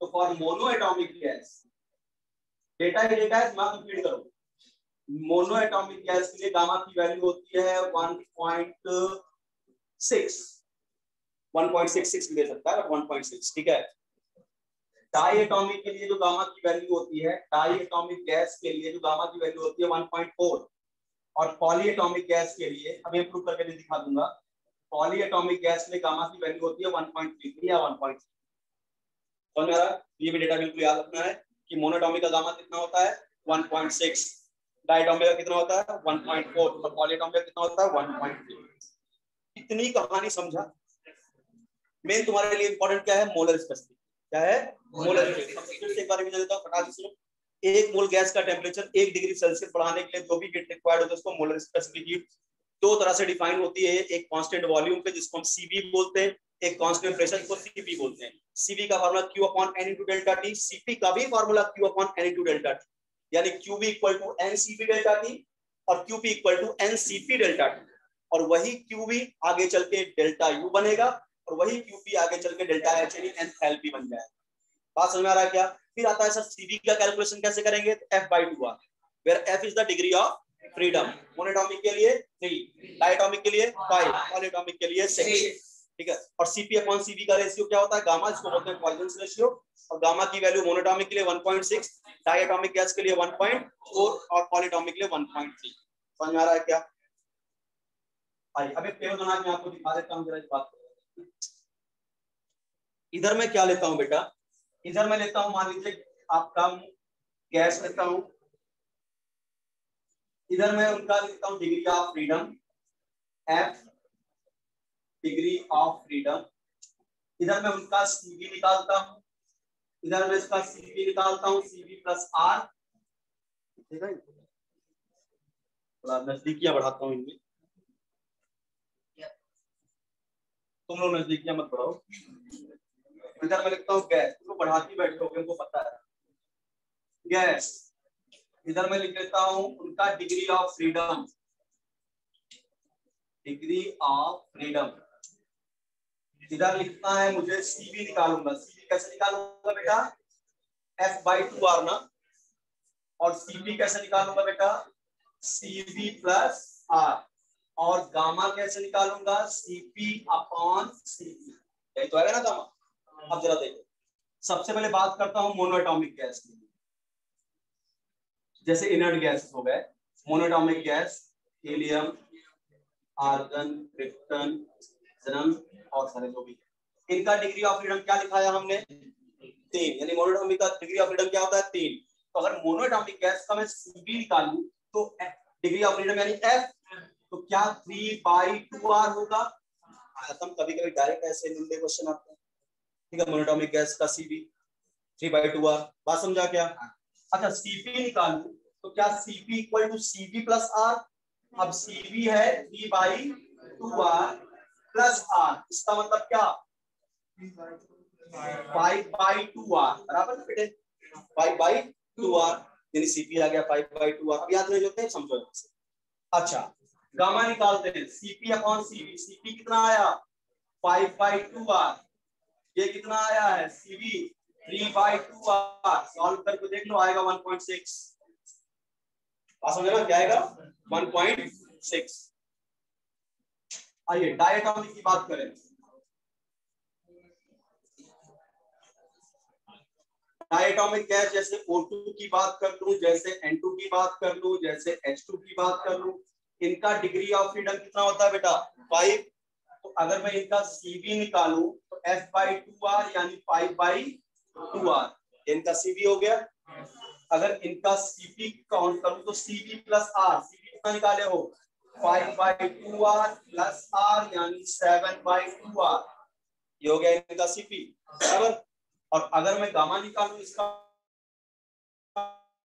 Speaker 1: तो for monoatomic gas data he data है, दिमाग में फीड करो। मोनोएटॉमिक गैस के लिए गामा की वैल्यू होती है 1.66 भी दे सकता है, 1.6। ठीक है, डाई एटॉमिक के लिए जो गामा की वैल्यू होती है, डाई एटॉमिक गैस के लिए जो गामा की वैल्यू होती है 1.4, और पॉली एटॉमिक गैस के लिए अभी प्रूव करके दिखा दूंगा, पॉली एटॉमिक गैस के लिए गामा की वैल्यू होती है 1.33 या 1.3। समझ में आ रहा है? ये भी डेटा बिल्कुल याद रखना है कि मोनोटॉमिक का गामा कितना होता है 1.6, डायटोमिक का कितना होता है 1.4 और पॉलीटोमिक का कितना होता है 1.3। इतनी कहानी समझा। मेन तुम्हारे लिए इंपॉर्टेंट क्या है, मोलर स्पेसिफिक। क्या है? Molar specific. एक बार रिवीजन देता हूं, फटाक से सुनो। एक मोल गैस का टेम्परेचर 1 डिग्री सेल्सियस बढ़ाने के लिए जो भी हीट रिक्वायर्ड होता है उसको मोलर स्पेसिफिक हीट दो तरह से डिफाइन होती है। एक कांस्टेंट वॉल्यूम पे जिसको हम सीवी बोलते हैं, एक कांस्टेंट प्रेशर को सीपी बोलते हैं। सीवी का formula Q upon N into delta T, CP का भी formula Q upon N into delta T, यानी QV equal to NCP delta T और QP equal to NCP delta T, और वही QV आगे चल के डेल्टा U बनेगा और वही QP आगे चल के डेल्टा H यानी एंथैल्पी बन जाएगा। बात समझ में आ रहा है क्या? फिर आता है सर सीवी का कैलकुलेशन कैसे करेंगे, F/2R, where F is the degree of freedom. Monatomic के लिए 3, डायटोमिक के लिए 5, पॉलीटोमिक के लिए 6, ठीक है। और सीपी अपॉन सीवी का रेशियो क्या होता है, गामा, इसको बोलते हैं पॉइजन रेशियो, और गामा की वैल्यू मोनोटॉमिक के लिए 1.6, डायटोमिक गैस के लिए 1.4 और पॉलीटोमिक के लिए 1.3। समझ में आ रहा है क्या? आइए अब एक टेबल बना के आपको दिखा देता हूं, जरा इस बात को। इधर मैं क्या लेता हूं बेटा, इधर मैं लेता हूं, मान लीजिए आपका गैस लेता हूं, इधर मैं उनका लिखता हूं degree of freedom, F degree of freedom. इधर मैं उनका सीवी निकालता हूं, इधर मैं इसका सीवी निकालता हूं, सीवी प्लस आर। थोड़ा नजदीकियां बढ़ाता हूं इनमें, तुम लोग नजदीकियां मत बढ़ाओ। इधर मैं लिखता हूं गैस, तुम लोग बढ़ाती बैठोगे, उनको पता है गैस। इधर मैं लिख लेता हूं उनका degree of freedom, degree of freedom. इधर लिखना है मुझे सीवी निकालूंगा, सीवी कैसे निकालूंगा बेटा, F/2R ना, और सीवी कैसे निकालूंगा बेटा, CV प्लस आर, और गामा कैसे निकालूंगा, CP अपॉन CV। यही तो आएगा ना गामा। अब जरा देखो, सबसे पहले बात करता हूं मोनोएटॉमिक गैस की। जैसे इनर्ट गैस हो गए monoatomic gas, helium, argon, krypton, जरम और सारे जो भी, इनका डिग्री ऑफ फ्रीडम क्या लिखाया हमने, 3, यानी मोनोएटॉमिक का डिग्री ऑफ फ्रीडम क्या होता है 3। तो अगर मोनोएटॉमिक गैस का मैं सीवी निकालूं तो डिग्री ऑफ फ्रीडम यानी F, तो क्या 3/2R होगा। हम कभी कभी डायरेक्ट ऐसे लंबे क्वेश्चन आते हैं, ठीक है। मोनोएटॉमिक गैस का सीवी 3/2R, बात समझा क्या? अच्छा सीपी निकालूं तो क्या CP equal to CV plus R. अब सीवी है 3/2R प्लस आर, इसका मतलब क्या 5/2R बराबर ना बेटे, 5/2R, यानी सीपी आ गया 5/2R। अब याद नहीं होते हैं, समझो। अच्छा गामा निकालते हैं, सीपी अपॉन सीवी, सीपी कितना आया 5/2R, ये कितना आया है सीवी 3/2R, सॉल्व करके देख लो आएगा 1.6। समझ ना क्या आएगा 1.6। आइए डायटोमिक की बात करें। डायटोमिक गैस जैसे O2 की बात कर लूं, जैसे N2 की बात कर लूं, जैसे H2 की बात कर लूं, इनका डिग्री ऑफ फ्रीडम कितना होता है बेटा 5। तो अगर मैं इनका CV निकालूं तो F/2R यानी 5/2R, इनका CV हो गया। अगर इनका CP काउंट करूं तो CV प्लस R, CV कितना निकाले हो 5/2R प्लस R यानी 7/2R, ये हो गया इनका CP बराबर। और अगर मैं गामा निकालूं इसका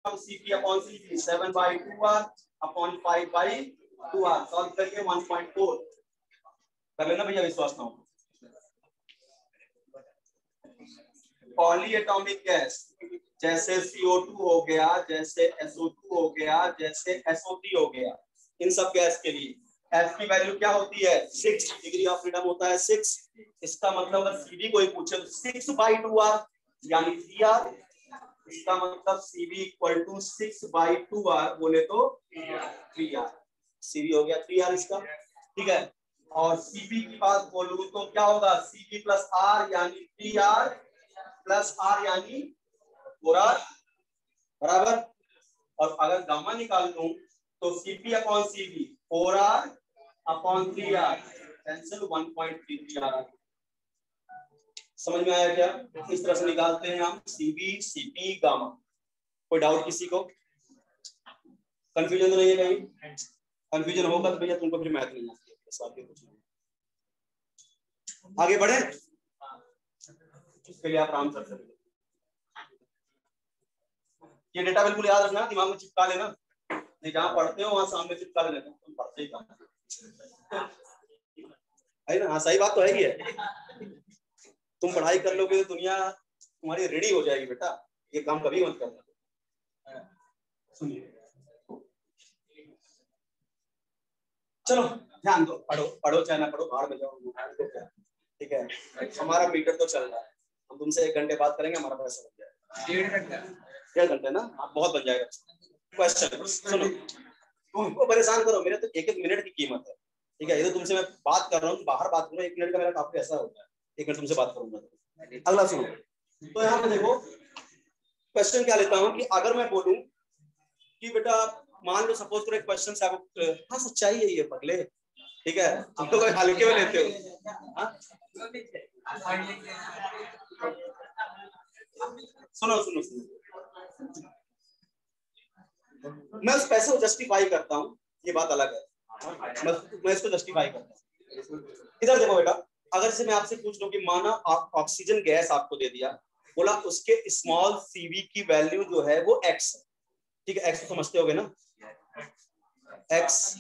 Speaker 1: CP upon CV 7/2R upon 5/2R, solve करके 1.4 कर लेना भैया, विश्वास ना हो। पॉलीएटॉमिक गैस जैसे CO2 हो गया, जैसे SO2 हो गया, जैसे SO3 हो गया, इन सब गैस के लिए F की वैल्यू क्या होती है 6, डिग्री ऑफ फ्रीडम होता है 6। इसका मतलब अगर CV कोई पूछे तो 6/2R यानी 3R, इसका मतलब CV इक्वल टू 6/2R बोले तो 3R, CV हो गया 3R इसका, ठीक है। और CV की बात बोलूं तो क्या होगा CV प्लस R यानी 3R प्लस R यानी 4R बराबर। और अगर गामा निकाल लूं तो CP upon CV 4R upon 3R, answer 1.33 आ रहा है। समझ में आया क्या? इस तरह से निकालते हैं हम Cv Cp गामा। कोई डाउट किसी को? कंफ्यूजन तो नहीं है कहीं? कंफ्यूजन होगा तो भैया तुमको फिर मैथ नहीं आती है, इस बात के कुछ नहीं। आगे बढ़े, इसके लिए आप आराम कर सकते। ये डेटा बिल्कुल याद रखना, दिमाग में चिपका लेना, नहीं जहाँ पढ़ते हो वहां सामने चिपका लेना, तुम पढ़ते ही कहाँ है ना? हाँ सही बात तो है ही है। तुम पढ़ाई कर लोगे तो दुनिया तुम्हारी रेडी हो जाएगी बेटा, ये काम कभी मत करना। सुनिए, चलो ध्यान दो, पढ़ो पढ़ो चाहे ना पढ़ो, बाहर में जाओ तो क्या, ठीक है? हमारा मीटर तो चल रहा है, हम तुमसे 1 घंटे बात करेंगे, हमारा पैसा बन जाएगा। 1.5 घंटे ना, आप बहुत बन जाएगा। क्वेश्चन सुनो, तुमको परेशान करो, मेरे तो 1-1 मिनट की कीमत है, ठीक है? ये तो तुमसे मैं बात कर रहा हूँ, बाहर बात करूँ, 1 मिनट का मेरा काफी ऐसा होता है, 1 मिनट तुमसे बात करूंगा। अगला सुनो, तो यहाँ पे देखो क्वेश्चन क्या लेता हूँ कि अगर मैं बोलूं कि बेटा मान लो सपोज करो एक क्वेश्चन से आपको, हाँ सच्चाई है ये पगले, ठीक है? तुम तो हल्के में लेते हो, हाँ? सुनो सुनो सुनो, मैं उस पैसे को जस्टिफाई करता हूँ, ये बात अलग है, मैं इसको जस्टिफाई करता हूँ। इधर देखो बेटा, अगर से मैं आपसे पूछ लूं कि माना ऑक्सीजन गैस आपको दे दिया, बोला उसके स्मॉल Cv की वैल्यू जो है वो x है, ठीक है? x तो समझते होगे ना, x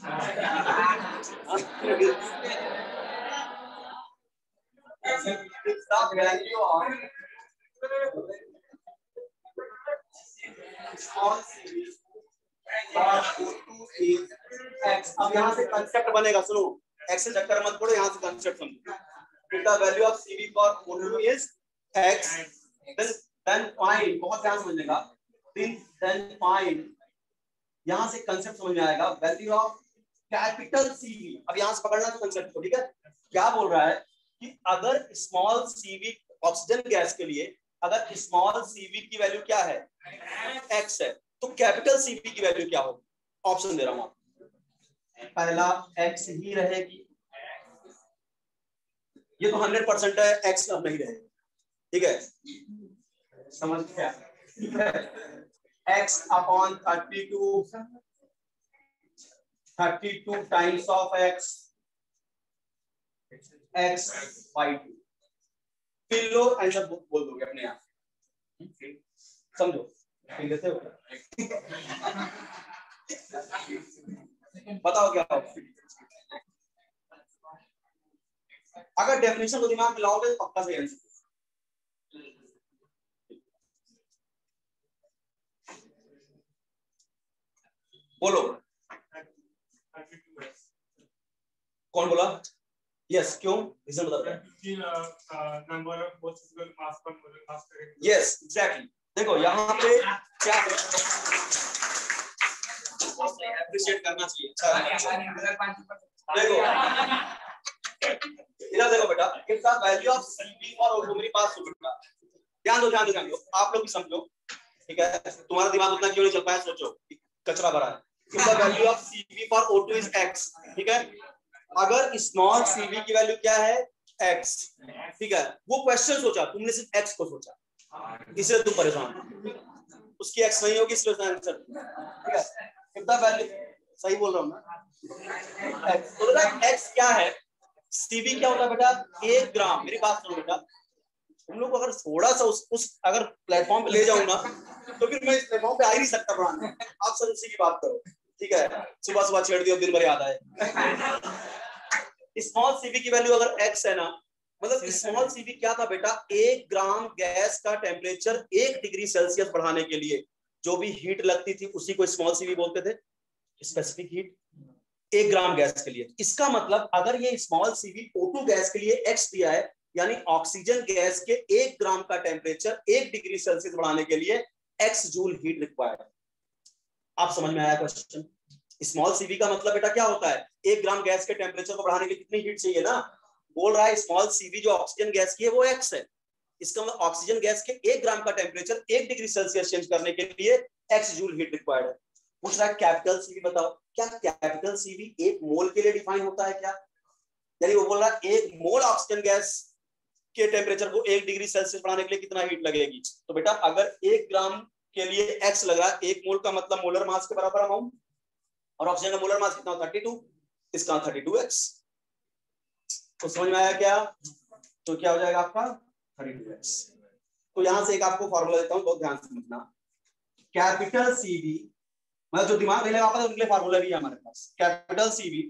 Speaker 1: value of small Cv x। अब यहाँ से कंसेप्ट बनेगा, सुनो, x से चक्कर मत पड़ो, यहाँ से कंसेप्ट समझो। The value of Cv for O2 is x, then find, बहुत ध्यान समझने का, then find, यहाँ से कंसेप्ट समझ में आएगा, वैल्यू ऑफ कैपिटल Cv। अब यहाँ से पकड़ना कंसेप्ट को, ठीक है? क्या बोल रहा है कि अगर स्मॉल Cv ऑक्सीजन गैस के लिए अगर स्मॉल Cv की वैल्यू क्या है, x है, तो कैपिटल Cv की वैल्यू क्या होगी? ऑप्शन दे रहा हूं, पहला x ही रहेगी, ये तो 100% है, x नहीं रहेगा, ठीक है? समझ गया? x upon 32 times of x by 2, फिर लो आंसर बोल दोगे अपने आप, समझो? फिर देते हो, बताओ क्या होगा? अगर डेफिनेशन को दिमाग में लाओगे तो पक्का सही आंसर। बोलो, कौन बोला? यस, क्यों? रीजन बता दो। नंबर ऑफ पॉसिबल मास पर मोलर मास करेंगे। यस एग्जैक्टली, देखो यहाँ पे क्या है, एप्रिशिएट करना चाहिए। अच्छा देखो, इधर देखो बेटा, it's the value of Cv और O2, मेरी बात सुनो, ध्यान दो ध्यान दो ध्यान दो, आप लोग भी समझो, ठीक है? तुम्हारा दिमाग उतना क्यों नहीं चल पाया, सोचो, कचरा भरा है। It's the value of Cv for O2 is x, ठीक है? अगर स्मॉल Cv की वैल्यू क्या है, x, ठीक है? वो क्वेश्चन सोचा तुमने, सिर्फ x को सोचा, इसलिए तुम परेशान, उसकी x नहीं होगी इसलिए आंसर, ठीक है? इफ द वैल्यू, सही बोल रहा हूं ना? x क्या है, Cv क्या होता है बेटा, 1 ग्राम। मेरी बात सुनो बेटा, तुम लोग को अगर थोड़ा सा उस अगर प्लेटफॉर्म पे ले जाऊंगा तो फिर मैं इस प्लेटफॉर्म पे आ ही नहीं सकता पढ़ाने। आप सब उसी की बात करो, ठीक है? सुबह सुबह छेड़ दियो, दिन भर याद आए। स्मॉल Cv की वैल्यू अगर x है ना, मतलब स्मॉल Cv क्या था बेटा, 1 ग्राम गैस का टेम्परेचर 1 डिग्री सेल्सियस बढ़ाने के लिए जो भी हीट लगती थी उसी को स्मॉल Cv बोलते थे, स्पेसिफिक हीट 1 ग्राम गैस के लिए। इसका मतलब अगर ये स्मॉल Cv O2 गैस के लिए x दिया है, यानी ऑक्सीजन गैस के 1 ग्राम का टेम्परेचर 1 डिग्री सेल्सियस बढ़ाने के लिए x जूल हीट रिक्वायर्ड। आप समझ में आया क्वेश्चन? स्मॉल Cv का मतलब बेटा क्या होता है, 1 ग्राम गैस के टेम्परेचर को बढ़ाने के लिए कितनी हीट चाहिए ना, बोल रहा है स्मॉल Cv जो ऑक्सीजन गैस की है वो x है, इसका मतलब ऑक्सीजन गैस के 1 ग्राम का टेम्परेचर 1 डिग्री सेल्सियस चेंज करने के लिए x जूल हीट रिक्वायर्ड है। पूछ रहा है कैपिटल Cv बताओ, क्या कैपिटल Cv 1 मोल के लिए डिफाइन होता है क्या? यानी वो बोल रहा है 1 मोल ऑक्सीजन गैस के टेम्परेचर को 1 डिग्री सेल्सियस बढ़ाने के लिए कितना हीट लगेगी। तो बेटा अगर 1 ग्राम के लिए x लग रहा है, 1 मोल का मतलब मोलर मास के बराबर अमाउंट, और ऑक्सीजन का मोलर मास कितना 32, इसका 32x। तो समझ में आया क्या? तो क्या हो जाएगा आपका 32x। तो यहां से एक आपको फॉर्मूला देता हूं, बहुत ध्यान से समझना। कैपिटल सीवी, मतलब जो दिमाग नहीं लगा पाता उनके लिए फॉर्मूला भी है हमारे पास। कैपिटल सीवी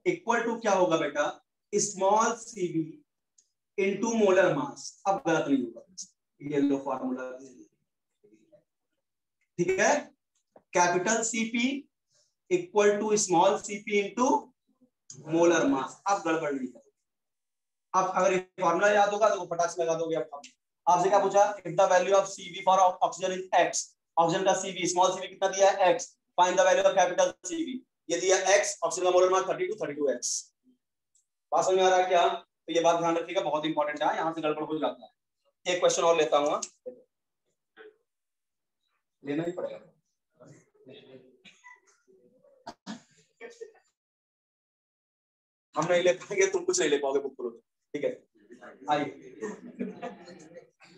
Speaker 1: इक्वल टू क्या होगा बेटा, small CV into molar mass. अब गलत नहीं होगा, ये लो फॉर्मूला, ठीक है। Capital CP equal to small CP into molar mass. अब गड़बड़ नहीं करोगे। अब अगर ये फॉर्मूला याद होगा तो फटाक से लगा दोगे। अब आपसे क्या पूछा, if the value of CV for oxygen is x, oxygen का सीवी स्मॉल सीवी कितना दिया है x, find the value of capital CV. ये दिया x, ऑक्सीजन का मोलर मास 32x। बात समझ में आ रहा है क्या? तो ये बात ध्यान रखिएगा, बहुत इंपॉर्टेंट है, यहां से गड़बड़ हो जाता है। एक क्वेश्चन और लेता हूं, लेना ही पड़ेगा। हम नहीं ले पाएंगे, तुम कुछ नहीं ले पाओगे, बुक करो, ठीक है। आइए,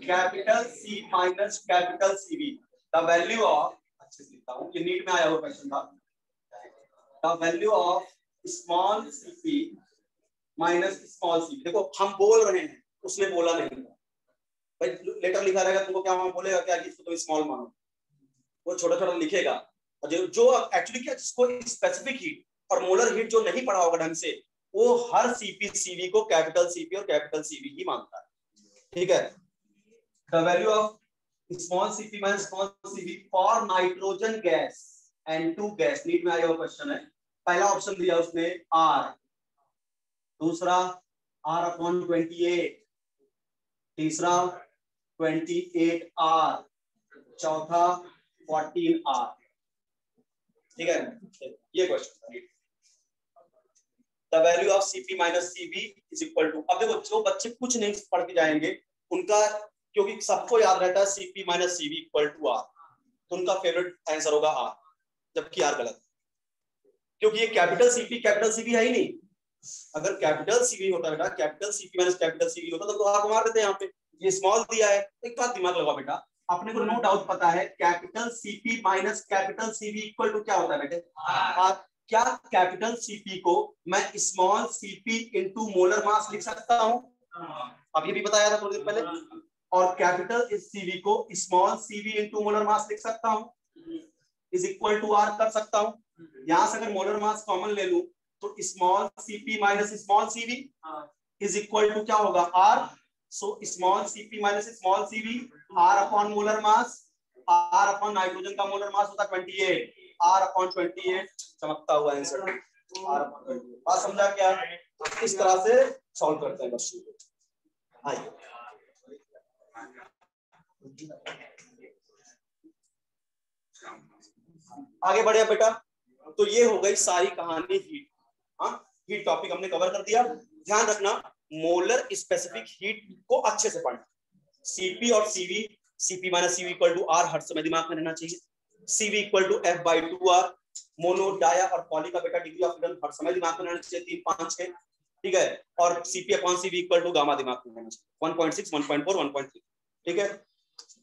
Speaker 1: capital C minus capital CV, the value of, अच्छे से लिखता हूं, ये नीट में आया हुआ क्वेश्चन था। The value of small CP minus small CP. देखो हम बोल रहे हैं, उसने बोला नहीं भाई, लेटर लिखा रहेगा, तुमको क्या बोलेगा क्या कि इसको तो स्मॉल मानो, वो छोटा छोटा लिखेगा। और जो एक्चुअली क्या, जिसको स्पेसिफिक हीट और मोलर हीट जो नहीं पढ़ा होगा ढंग से, वो हर सीपी सीवी को कैपिटल सीपी और कैपिटल सीवी ही मानता है, ठीक है। The value of small CP minus small CV for nitrogen gas N2 gas, NEET में आया हुआ क्वेश्चन है। पहला ऑप्शन दिया उसने R, दूसरा R/28, तीसरा 28R, चौथा 14R, ठीक है। ये question, the value of CP minus CV is equal to. अब देखो जो बच्चे कुछ नहीं पढ़ के जाएंगे उनका, क्योंकि सबको याद रहता है CP minus CV equal to R, तो उनका फेवरेट आंसर होगा आर, जबकि आर गलत, क्योंकि ये कैपिटल सीपी है ही नहीं। अगर कैपिटल सीवी होता बेटा, capital CP minus capital CV होता तो आर को मार देते यहाँ पे। ये स्मॉल दिया है, एक बात दिमाग लगाओ बेटा, अपने को नो डाउट पता है capital CP minus capital CV equal to क्या होता है बेटे, आर। क्या कैपिटल सीपी को मैं स्मॉल सीपी इनटू मोलर मास लिख सकता हूं? अब ये भी बताया था थोड़ी देर पहले। और कैपिटल सीवी को स्मॉल सीवी इनटू मोलर मास लिख सकता हूं, इज इक्वल टू आर कर सकता हूं। यहां से अगर मोलर मास कॉमन ले लूं तो small CP minus small CV is equal to क्या होगा, R. So small CP minus small CV, R upon molar mass, R upon nitrogen का मोलर मास होता 28, आर अपॉन 28, चमकता हुआ आंसर आर अपॉन 28। बात समझा क्या? इस तरह से सॉल्व करते हैं क्वेश्चन को। आइए आगे बढ़े बेटा। तो ये हो गई सारी कहानी हीट। हाँ, हीट टॉपिक हमने कवर कर दिया। ध्यान रखना, मोलर स्पेसिफिक हीट को अच्छे से पढ़ना। सीपी और CV, CP minus CV equal to R हर समय दिमाग में रहना चाहिए। CV equal to F/2R, mono, dia और पॉली का बेटा डिग्री ऑफ फ्रीडम हर समय दिमाग में रहना चाहिए, 3, 5, 6, ठीक है। और CP upon CV equal to gamma दिमाग में रहना चाहिए, 1.6, 1.4, 1.3, ठीक है।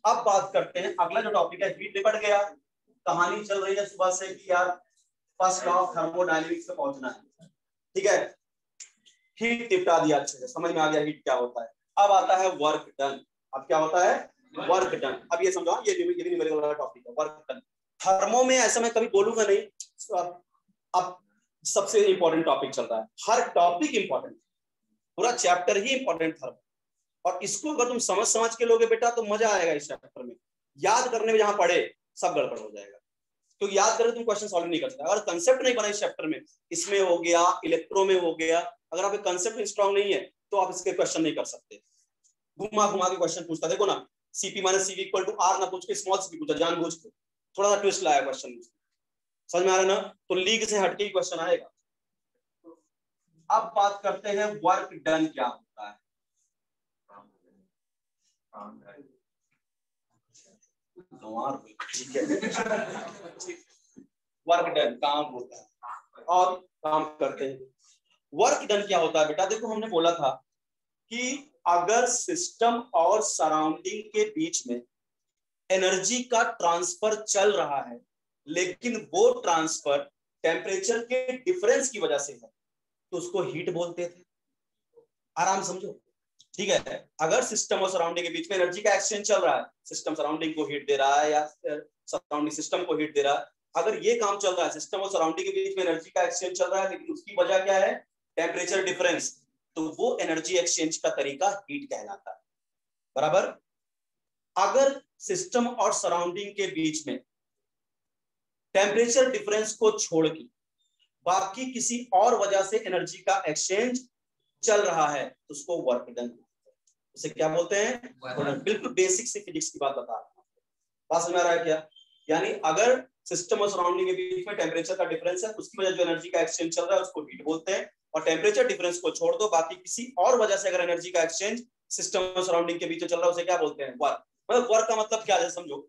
Speaker 1: अब बात करते हैं, अगला जो टॉपिक है हीट निपट गया। कहानी चल रही है सुबह से कि यार फर्स्ट लॉ ऑफ थर्मोडायनेमिक्स पे पहुंचना है, ठीक है। हीट निपटा दिया, अच्छे से समझ में आ गया हीट क्या होता है। अब आता है वर्क डन। अब क्या होता है, वर्क डन। अब ये समझो, ये भी मेरे वाला टॉपिक है, वर्क डन। थर्मो में ऐसा मैं कभी बोलूंगा नहीं। अब सबसे इंपॉर्टेंट टॉपिक चल रहा है, हर टॉपिक इंपॉर्टेंट, पूरा चैप्टर ही इंपॉर्टेंट थर्मो। और इसको अगर तुम समझ के लोगे बेटा तो मजा आएगा इस चैप्टर में। याद करने में जहां पढ़े सब गड़बड़ हो जाएगा, क्योंकि याद करें तुम क्वेश्चन सॉल्व नहीं कर सकते। अगर कंसेप्ट नहीं बना इस चैप्टर में, इसमें हो गया, इलेक्ट्रो में हो गया, अगर आप कंसेप्ट स्ट्रांग नहीं है तो आप इसके क्वेश्चन नहीं कर सकते। घुमा घुमा के क्वेश्चन पूछता, देखो ना, CP minus CV equal to R ना पूछ के स्मॉल सीपी पूछा, जानबूझ के थोड़ा सा ट्विस्ट लाया क्वेश्चन। समझ में आ रहा है ना? तो लीग से हटके ही क्वेश्चन आएगा। अब बात करते हैं वर्क डन क्या होता है। ठीक है, वर्क डन काम होता है और काम करते हैं। वर्क डन क्या होता है बेटा, देखो हमने बोला था कि अगर सिस्टम और सराउंडिंग के बीच में एनर्जी का ट्रांसफर चल रहा है, लेकिन वो ट्रांसफर टेम्परेचर के डिफरेंस की वजह से है, तो उसको हीट बोलते थे। आराम समझो, ठीक है। अगर सिस्टम और सराउंडिंग के बीच में एनर्जी का एक्सचेंज चल रहा है, सिस्टम सराउंडिंग को हीट दे रहा है या सराउंडिंग सिस्टम को हीट दे रहा है, अगर ये काम चल रहा है, सिस्टम और सराउंडिंग के बीच में एनर्जी का एक्सचेंज चल रहा है, लेकिन उसकी वजह क्या है? टेम्परेचर डिफरेंस, तो वो एनर्जी एक्सचेंज का तरीका हीट कहलाता है। बराबर। अगर सिस्टम और सराउंडिंग के बीच में टेम्परेचर डिफरेंस को छोड़ के बाकी किसी और वजह से एनर्जी का एक्सचेंज चल रहा है, तो उसको वर्क डन, उसे क्या बोलते हैं? बिल्कुल बेसिक से फिजिक्स की बात बता रहा हूं, बात समझ आ रहा है क्या? यानी अगर सिस्टम और सराउंडिंग के बीच में टेम्परेचर का डिफरेंस है, उसकी वजह जो एनर्जी का एक्सचेंज चल रहा है उसको हीट बोलते हैं। और टेम्परेचर डिफरेंस को छोड़ दो, बाकी किसी और वजह से अगर एनर्जी का एक्सचेंज सिस्टम और सराउंडिंग के बीच में चल रहा है, उसे क्या बोलते हैं? वर्क। मतलब वर्क का मतलब क्या है समझो।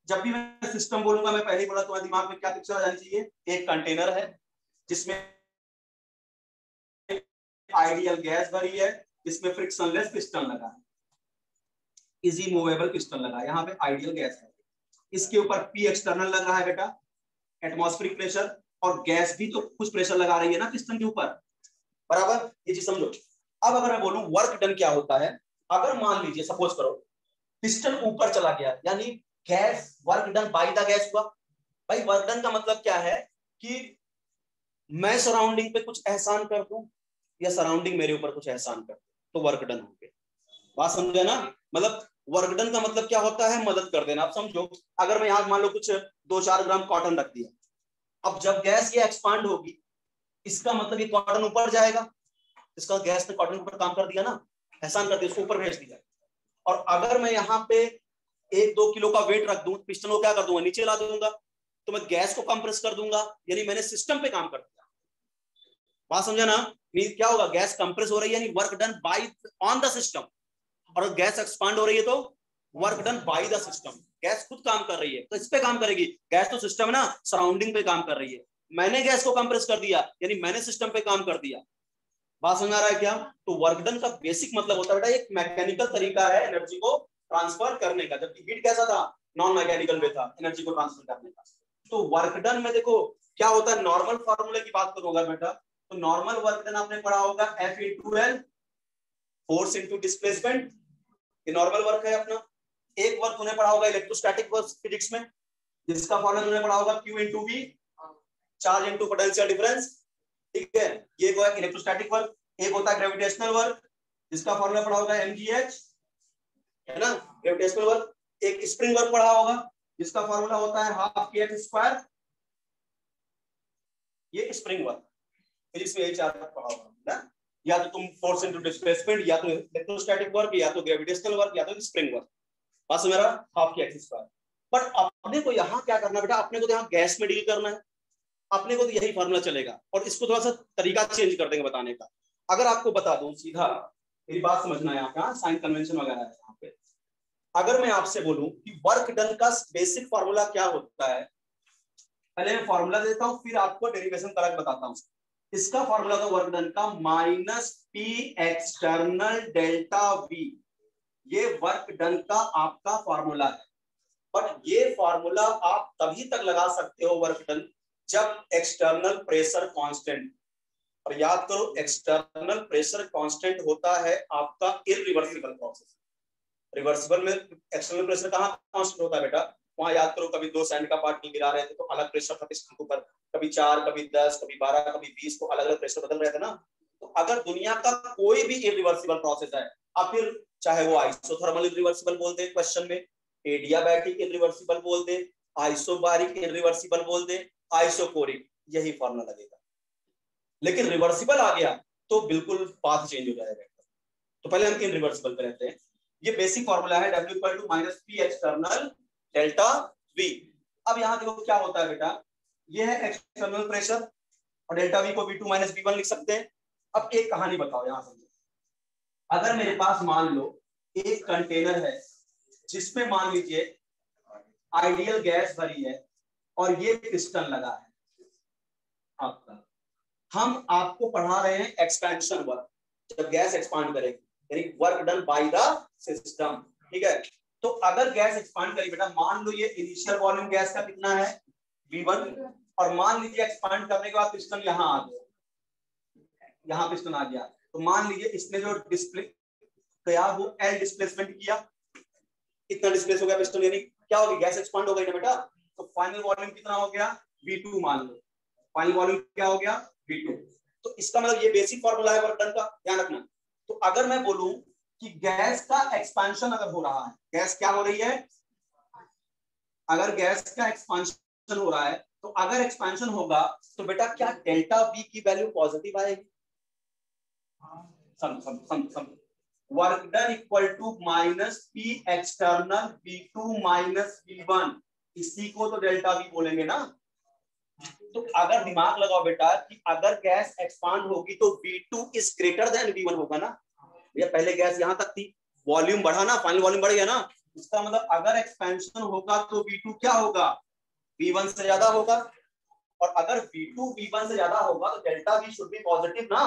Speaker 1: जब भी मैं सिस्टम बोलूंगा, मैं पहले ही बोला, तुम्हारे दिमाग में क्या पिक्चर आ जानी चाहिए? एक कंटेनर है जिसमें आइडियल गैस भरी है, जिसमें फ्रिक्शनलेस पिस्टन लगा है, इजी मूवेबल पिस्टन लगा है, यहाँ पे आइडियल गैस है। इसके ऊपर पी एक्सटर्नल लग रहा है बेटा, एटमॉस्फेरिक प्रेशर, और गैस भी तो कुछ प्रेशर लगा रही है ना पिस्टन के ऊपर। बराबर, ये चीज समझो। अब अगर मैं बोलूं वर्क डन क्या होता है, अगर मान लीजिए सपोज करो पिस्टन ऊपर चला गया, यानी gas work done by the gas हुआ। भाई वर्क डन का मतलब क्या है कि मैं सराउंडिंग पे कुछ एहसान कर दूं या सराउंडिंग मेरे ऊपर कुछ एहसान कर दे, तो वर्क डन हो गया। बात समझे ना? मतलब वर्क डन का मतलब क्या होता है? मदद कर देना। आप समझो, अगर मैं यहां मान लो कुछ 2-4 ग्राम कॉटन रख दिया, अब जब गैस ये एक्सपांड होगी, इसका मतलब ये कॉटन ऊपर जाएगा, इसका गैस ने कॉटन के ऊपर काम कर दिया ना, एहसान कर दिया, उसको ऊपर भेज दिया। और अगर मैं यहाँ पे 1-2 किलो का वेट रख दूं, पिस्टन को क्या कर दूंगा? नीचे ला दूंगा, तो मैं गैस को कंप्रेस कर दूंगा, यानी मैंने सिस्टम पे काम कर दिया। बात समझा ना? क्या होगा? गैस कंप्रेस हो रही है, यानी work done bye on the system. और गैस एक्सपांड हो रही है तो work done by the system. Gas खुद काम कर रही है, तो इस पे काम करेगी। गैस तो सिस्टम है ना, सराउंडिंग पे काम कर रही है। मैंने गैस को कंप्रेस कर दिया, यानी मैंने सिस्टम पे काम कर दिया। बात समझ आ रहा है क्या? तो वर्क डन का बेसिक मतलब होता है बेटा, एक मैकेनिकल तरीका है एनर्जी को ट्रांसफर करने का, जबकि हीट कैसा था? नॉन मैकेनिकल में था, एनर्जी को ट्रांसफर करने का। तो वर्क डन में देखो क्या होता है, नॉर्मल फॉर्मूले की बात करूंगा बेटा, तो नॉर्मल वर्क डन आपने पढ़ा होगा F into L, force into displacement, ये नॉर्मल वर्क है अपना। एक वर्क तूने पढ़ा होगा इलेक्ट्रोस्टैटिक वर्क फिजिक्स में, जिसका फॉर्मूला तूने पढ़ा होगा Q into V, charge into potential difference. ठीक है, ये को है इलेक्ट्रोस्टैटिक वर्क। एक होता है ग्रेविटेशनल वर्क, जिसका फॉर्मूला पढ़ा होगा mgh, है ना, ग्रेविटेशनल वर्क। एक स्प्रिंग वर्क पढ़ा होगा, जिसका फॉर्मूला होता है हाफ kh स्क्वायर, ये स्प्रिंग वर्क। फिजिक्स में यही चार पढ़ा होगा ना, या तो तुम फोर्स इनटू डिस्प्लेसमेंट, या तो इलेक्ट्रोस्टैटिक वर्क, या तो ग्रेविटेशनल वर्क, या तो स्प्रिंग वर्क। बस मेरा हाफ kh स्क्वायर। बट अपने को यहाँ क्या करना बेटा, अपने को तो यहाँ गैस में डील करना है, अपने को तो यही फॉर्मूला चलेगा। और इसको थोड़ा सा तरीका चेंज कर देंगे बताने का। अगर आपको बता दूं सीधा, मेरी बात समझना है, यहाँ का साइन कन्वेंशन वगैरह है यहाँ पे। अगर मैं आपसे बोलूं कि वर्क डन का बेसिक फॉर्मूला क्या होता है, पहले मैं फॉर्मूला देता हूं, फिर आपको डेरिवेशन करके बताता हूं। इसका फॉर्मूला था वर्क डन का minus P external delta we, ये वर्क डन का आपका फॉर्मूला है। बट ये फॉर्मूला आप तभी तक लगा सकते हो वर्क डन, जब एक्सटर्नल प्रेशर कांस्टेंट। और याद करो, एक्सटर्नल प्रेशर कांस्टेंट होता है आपका इरिवर्सिबल प्रोसेस। रिवर्सिबल में एक्सटर्नल प्रेशर कहाँ कांस्टेंट होता है बेटा? वहां याद करो, कभी 2 सैंड का पार्टिकल गिरा रहे थे तो अलग प्रेशर था पिस्टन के ऊपर, कभी 4, कभी 10, कभी 12, कभी 20, तो अलग अलग प्रेशर बदल रहे थे ना। तो अगर दुनिया का कोई भी इरिवर्सिबल प्रोसेस है, अब फिर चाहे वो आइसोथर्मल इरिवर्सिबल बोल दे क्वेश्चन में, एडियाबैटिक इरिवर्सिबल बोल दे, आइसोबारिक इरिवर्सिबल बोल दे, आइसोकोरिक, यही फॉर्मूला लगेगा। लेकिन रिवर्सिबल आ गया तो बिल्कुल पाथ चेंज हो जाएगा। तो पहले हम इनरिवर्सिबल पे रहते हैं। ये बेसिक फॉर्मूला है, W equal to minus P external delta V। अब यहाँ देखो क्या होता है बेटा, ये है एक्सटर्नल प्रेशर, और डेल्टा V को V2 माइनस V1 लिख सकते हैं। अब एक कहानी बताओ यहाँ समझो, अगर मेरे पास मान लो एक कंटेनर है जिसमें मान लीजिए आइडियल गैस भरी है, और ये पिस्टन लगा है आपका। हम आपको पढ़ा रहे हैं एक्सपेंशन वर्क, जब गैस एक्सपांड करेगी। यानी work done by the system. ठीक है, तो अगर गैस एक्सपांड करी बेटा, मान लो ये इनिशियल वॉल्यूम गैस का कितना है V1, और मान लीजिए एक्सपांड करने के बाद पिस्टन यहाँ आ गया, यहाँ पिस्टन आ गया, तो मान लीजिए इसने जो डिस्प्ले किया वो L डिस्प्लेसमेंट किया, इतना डिस्प्लेस हो गया पिस्टन, यानी क्या हो गया, गैस एक्सपांड हो गई ना बेटा। तो फाइनल वॉल्यूम कितना हो गया V2, मान लो फाइनल वॉल्यूम क्या हो गया V2। तो इसका मतलब ये बेसिक फॉर्मूला है वर्क डन का, ध्यान रखना। तो अगर मैं बोलूं कि गैस का एक्सपेंशन अगर हो रहा है, गैस क्या हो रही है, अगर गैस का एक्सपेंशन हो रहा है, तो अगर एक्सपेंशन होगा तो बेटा क्या डेल्टा V की वैल्यू पॉजिटिव आएगी। Some work done equal to minus P external V2 minus V1, इसी को तो डेल्टा V बोलेंगे ना। तो अगर दिमाग लगाओ बेटा कि अगर गैस एक्सपांड होगी तो V2 is greater than V1 होगा ना। ये पहले गैस यहां तक थी, वॉल्यूम बढ़ा ना, फाइनल वॉल्यूम बढ़ गया ना, इसका मतलब अगर एक्सपेंशन होगा तो V2 क्या होगा, V1 से ज्यादा होगा। और अगर V2 V1 से ज्यादा होगा तो delta V should be positive ना,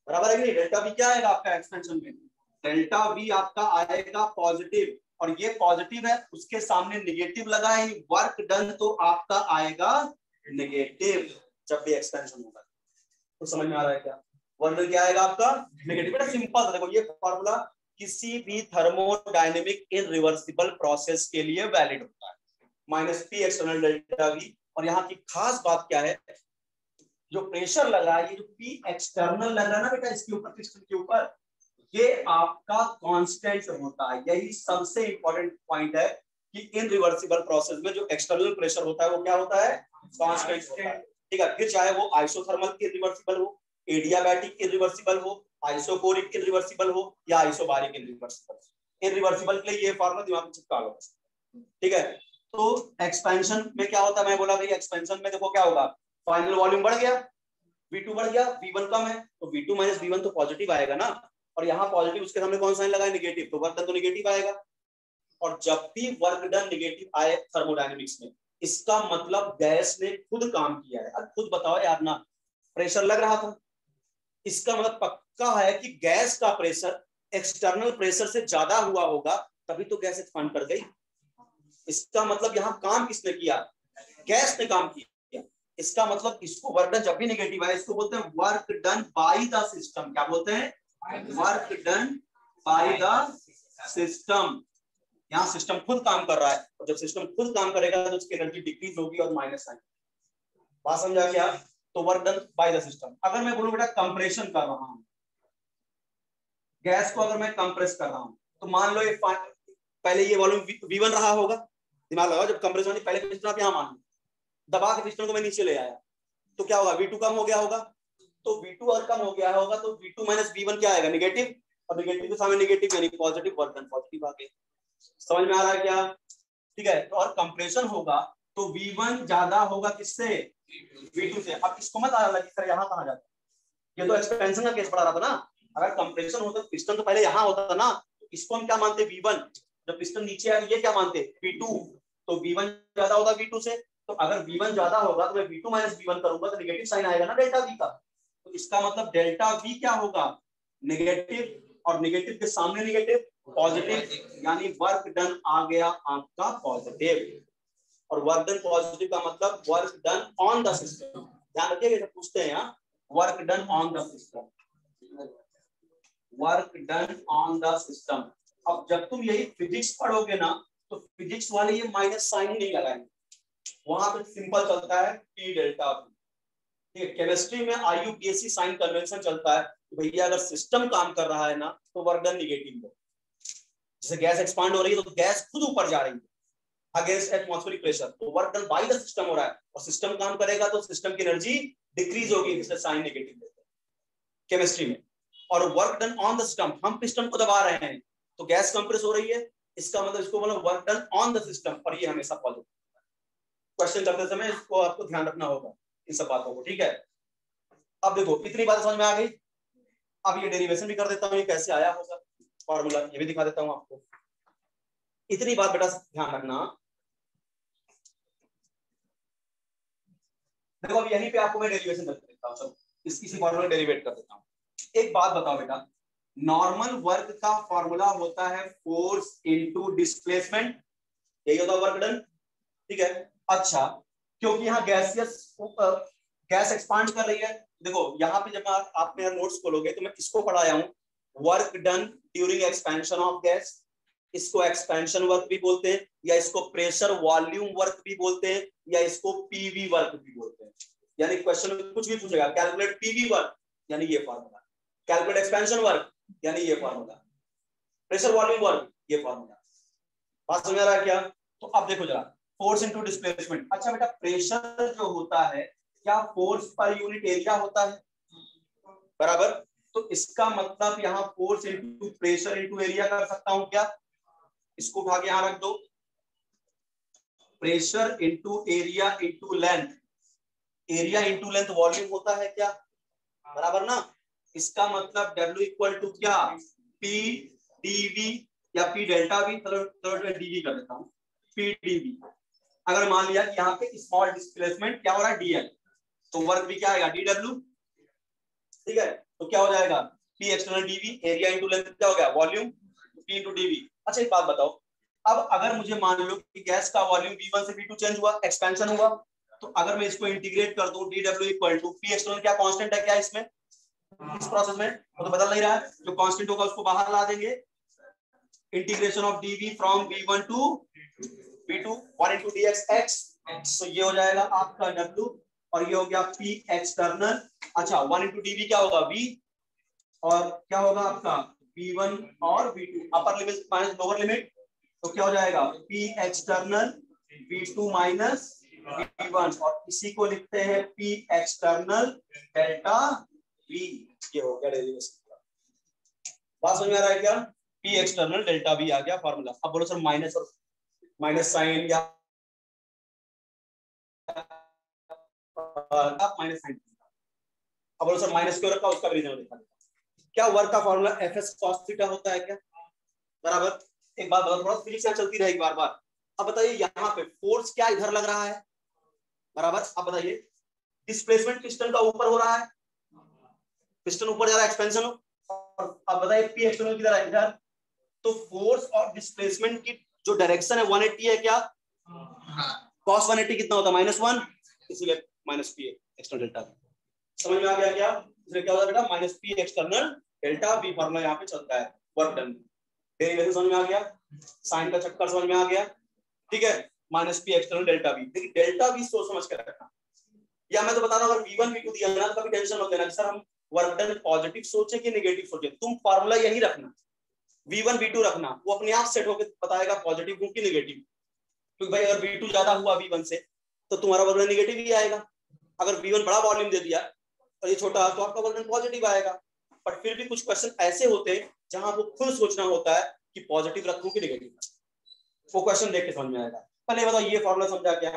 Speaker 1: बराबर है कि नहीं। डेल्टा V क्या आएगा आपका एक्सपेंशन में, डेल्टा V आपका आएगा पॉजिटिव, और ये पॉजिटिव है, उसके सामने नेगेटिव लगा है, वर्क डन तो आपका आएगा नेगेटिव जब भी एक्सपेंशन होगा। तो समझ में आ रहा है क्या, वर्क डन क्या आएगा आपका नेगेटिव। बेटा सिंपल है, देखो ये फॉर्मूला किसी भी थर्मोडायनेमिक इरिवर्सिबल प्रोसेस के लिए वैलिड होता है, minus P external delta V। और यहाँ की खास बात क्या है, जो प्रेशर लगा है, ये जो P एक्सटर्नल लग रहा है ना बेटा इसके ऊपर, पिस्टन के ऊपर, ये आपका कांस्टेंट होता है। यही सबसे इंपॉर्टेंट पॉइंट है कि इन रिवर्सिबल प्रोसेस में जो एक्सटर्नल प्रेशर होता है वो क्या होता है, कांस्टेंट होता है। ठीक है, फिर चाहे वो आइसोथर्मल इरिवर्सिबल हो, एडियाबैटिक इरिवर्सिबल हो, आइसोकोरिक इरिवर्सिबल हो, या आइसोबारिक इरिवर्सिबल। इरिवर्सिबल के लिए ये फॉर्मूला दिमाग में चिपका लो। ठीक है, तो एक्सपेंशन में क्या होता है, मैं बोला भाई एक्सपेंशन में देखो क्या होगा, फाइनल वॉल्यूम बढ़ गया, V2 बढ़ गया, V1 कम है, तो V2 माइनस V1 तो पॉजिटिव आएगा ना, और यहाँ पॉजिटिव उसके सामने कौन साइन लगा है, नेगेटिव, तो वर्क डन तो नेगेटिव आएगा। और जब भी वर्क डन नेगेटिव आए थर्मोडायनेमिक्स में, इसका मतलब गैस ने खुद काम किया है। अब खुद बताओ यार ना, प्रेशर लग रहा था, इसका मतलब पक्का है कि गैस का प्रेशर एक्सटर्नल प्रेशर से ज्यादा हुआ होगा, तभी तो गैस एक्सपांड कर गई। इसका मतलब यहाँ काम किसने किया, गैस ने काम किया। इसका मतलब इसको वर्क डन जब भी नेगेटिव है, इसको बोलते हैं work done by the system. क्या बोलते हैं, work done by the system. यहाँ सिस्टम खुद काम कर रहा है, और जब सिस्टम खुद काम करेगा तो उसकी एनर्जी डिक्रीज होगी और माइनस आएगी। बात समझा क्या, तो work done by the system. अगर मैं बोलूं बेटा कंप्रेशन कर रहा हूं गैस को, अगर मैं कंप्रेस कर रहा हूं, तो मान लो ये पहले ये वॉल्यूम V1 रहा होगा, दिमाग लगाओ, जब कंप्रेशन पहले पिस्टन आप यहां मान लो, दबा के पिस्टन को मैं नीचे ले आया, तो क्या होगा, V2 कम हो गया होगा। तो V2 और कम हो गया होगा तो V2 माइनस V1 क्या आएगा, नेगेटिव, और नेगेटिव के सामने नेगेटिव यानी पॉजिटिव, वर्क डन पॉजिटिव आ गया। समझ में आ रहा है क्या, ठीक है। तो और कंप्रेशन होगा तो V1 ज्यादा होगा किससे, V2 से। अब इसको मत आना लगी सर यहाँ कहाँ जाता, ये तो एक्सपेंशन का केस पड़ा रहा था ना। अगर कंप्रेशन होता तो पिस्टन तो पहले यहाँ होता था ना, तो इसको हम क्या मानते V1, जब पिस्टन नीचे आया ये क्या मानते V2, तो V1 ज्यादा होगा V2 से। तो अगर V1 ज्यादा होगा तो मैं V2 माइनस V1 करूंगा तो नेगेटिव साइन आएगा ना डेल्टा V का। तो इसका मतलब डेल्टा V क्या होगा, नेगेटिव, और नेगेटिव के सामने नेगेटिव, पॉजिटिव, यानी वर्क डन आ गया आपका पॉजिटिव। और वर्क डन पॉजिटिव का मतलब work done on the system. ध्यान रखिएगा, पूछते हैं यहाँ, work done on the system, work done on the system. अब जब तुम यही फिजिक्स पढ़ोगे ना, तो फिजिक्स वाले ये माइनस साइन ही नहीं लगाएंगे, वहां पे सिंपल चलता है P डेल्टा V। ठीक है, केमिस्ट्री में IUPAC साइन कन्वेंशन चलता है, भैया अगर सिस्टम काम कर रहा है ना तो वर्क डन नेगेटिव है। जैसे गैस एक्सपांड हो रही है तो गैस खुद ऊपर जा रही है अगेंस्ट एटमॉस्फेरिक प्रेशर, तो work done by the system हो रहा है, और सिस्टम काम करेगा तो सिस्टम की एनर्जी डिक्रीज होगी, इसलिए साइन नेगेटिव देते हैं केमिस्ट्री में। और work done on the system, हम पिस्टन को दबा रहे हैं तो गैस कंप्रेस हो रही है, इसका मतलब इसको मतलब work done on the system, और ये हमेशा पॉजिटिव। क्वेश्चन करते समय इसको आपको ध्यान रखना होगा इन सब बातों को, ठीक है। अब देखो इतनी बात समझ में आ गई, अब ये डेरिवेशन भी कर देता हूँ, ये कैसे आया होगा फॉर्मूला, ये भी दिखा देता हूँ आपको। इतनी बात बेटा ध्यान रखना, देखो अब यहीं पे आपको मैं डेरिवेशन कर देता हूँ, चलो इसी फॉर्मूला डेरिवेट कर देता हूँ। एक बात बताओ बेटा, नॉर्मल वर्क का फॉर्मूला होता है फोर्स इनटू डिस्प्लेसमेंट, यही होता है वर्क डन, ठीक है। अच्छा, क्योंकि यहाँ गैस एक्सपांड कर रही है, देखो यहाँ पे जब आप मेरा नोट्स खोलोगे तो मैं किसको पढ़ाया हूँ, work done during expansion of gas, इसको एक्सपेंशन वर्क भी बोलते हैं, या इसको प्रेशर वॉल्यूम वर्क भी बोलते हैं, या इसको पीवी वर्क भी बोलते हैं। यानी क्वेश्चन में कुछ भी पूछेगा, कैलकुलेट पीवी वर्क यानी ये फॉर्मूला, कैलकुलेट एक्सपेंशन वर्क यानी ये फॉर्मूला, प्रेशर वॉल्यूम वर्क ये फॉर्मूला। बात समझ आ रहा है क्या? तो अब देखो जरा, फोर्स इनटू डिस्प्लेसमेंट। अच्छा बेटा, प्रेशर जो होता है क्या फोर्स पर यूनिट एरिया होता है, बराबर? तो इसका मतलब यहाँ force into pressure into area कर सकता हूं क्या? इसको उठा के यहां रख दो, pressure into area into length, area into length volume होता है क्या, बराबर ना? इसका मतलब W इक्वल टू क्या, P dV या P डेल्टा V, चलो dV कर देता हूं, P dV। अगर मान लिया कि यहाँ पे स्मॉल डिस्प्लेसमेंट क्या हो रहा है, dl, तो वर्क भी क्या आएगा, dW, ठीक है। तो क्या हो जाएगा, P external dV, area into length क्या हो गया, वॉल्यूम, P इनटू dV। अच्छा एक बात बताओ, अब अगर मुझे मान लो कि गैस का वॉल्यूम V1 से V2 चेंज हुआ, एक्सपेंशन हुआ, तो अगर मैं इसको इंटीग्रेट कर दूं, dW equal to P external क्या कांस्टेंट है क्या इसमें, इस प्रोसेस में वो तो बदल नहीं रहा है, जो कांस्टेंट होगा उसको बाहर ला देंगे, integration of dV from V1 to V2 1 into dx, तो ये हो जाएगा आपका W, और ये हो गया P एक्सटर्नल। अच्छा 1 into dV क्या होगा, V, और क्या होगा आपका V1 और V2, upper limit minus lower limit, तो क्या हो जाएगा P external V2 minus V1, और इसी को लिखते हैं P एक्सटर्नल डेल्टा V। ये हो गया डेरिवेशन। बात समझ में आ रहा है क्या, P एक्सटर्नल डेल्टा V आ गया फॉर्मूला। अब बोलो सर माइनस और माइनस साइन या माइनस साइन, अब बोलो सर माइनस क्यों रखा, उसका भी रीजन देखा। क्या वर्क का फॉर्मूला Fs cos थीटा होता है क्या, बराबर? एक बात बताओ, थोड़ा फिजिक्स चलती रहेगी बार बार। अब बताइए यहाँ पे फोर्स क्या इधर लग रहा है, बराबर? अब बताइए डिस्प्लेसमेंट पिस्टन का ऊपर हो रहा है, पिस्टन ऊपर जा रहा है, एक्सपेंशन हो, और अब बताइए P एक्सटर्नल किधर है, इधर। तो फोर्स और डिस्प्लेसमेंट की जो डायरेक्शन है 180 है क्या, cos 180 कितना होता है, -1, इसलिए माइनस P एक्सटर्नल डेल्टा। समझ में आ गया क्या? इसलिए क्या होता है बेटा, minus P external delta V formula यहाँ पे चलता है, वर्क डन। डेरिवेशन समझ में आ गया, साइन का चक्कर समझ में आ गया, ठीक है। Minus P external delta V, देखिए डेल्टा V सोच समझ के रखना। या मैं तो बता रहा हूं, अगर V1 V2 दिया ना तो कभी टेंशन मत लेना सर हम वर्क डन पॉजिटिव सोचे कि नेगेटिव सोचे, तुम फार्मूला यही रखना, V1 V2 रखना, वो अपने आप सेट होकर बताएगा पॉजिटिव हो कि नेगेटिव। क्योंकि भाई अगर V2 ज्यादा हुआ V1 से तो तुम्हारा वर्क डन नेगेटिव ही आएगा, अगर V1 बड़ा वॉल्यूम दे दिया और ये छोटा तो आपका वर्क डन पॉजिटिव आएगा। बट फिर भी कुछ क्वेश्चन ऐसे होते हैं जहां आपको खुद सोचना होता है कि पॉजिटिव रखूं कि नेगेटिव, वो क्वेश्चन देख के समझ में आएगा। पहले बताओ ये फॉर्मूला समझा क्या,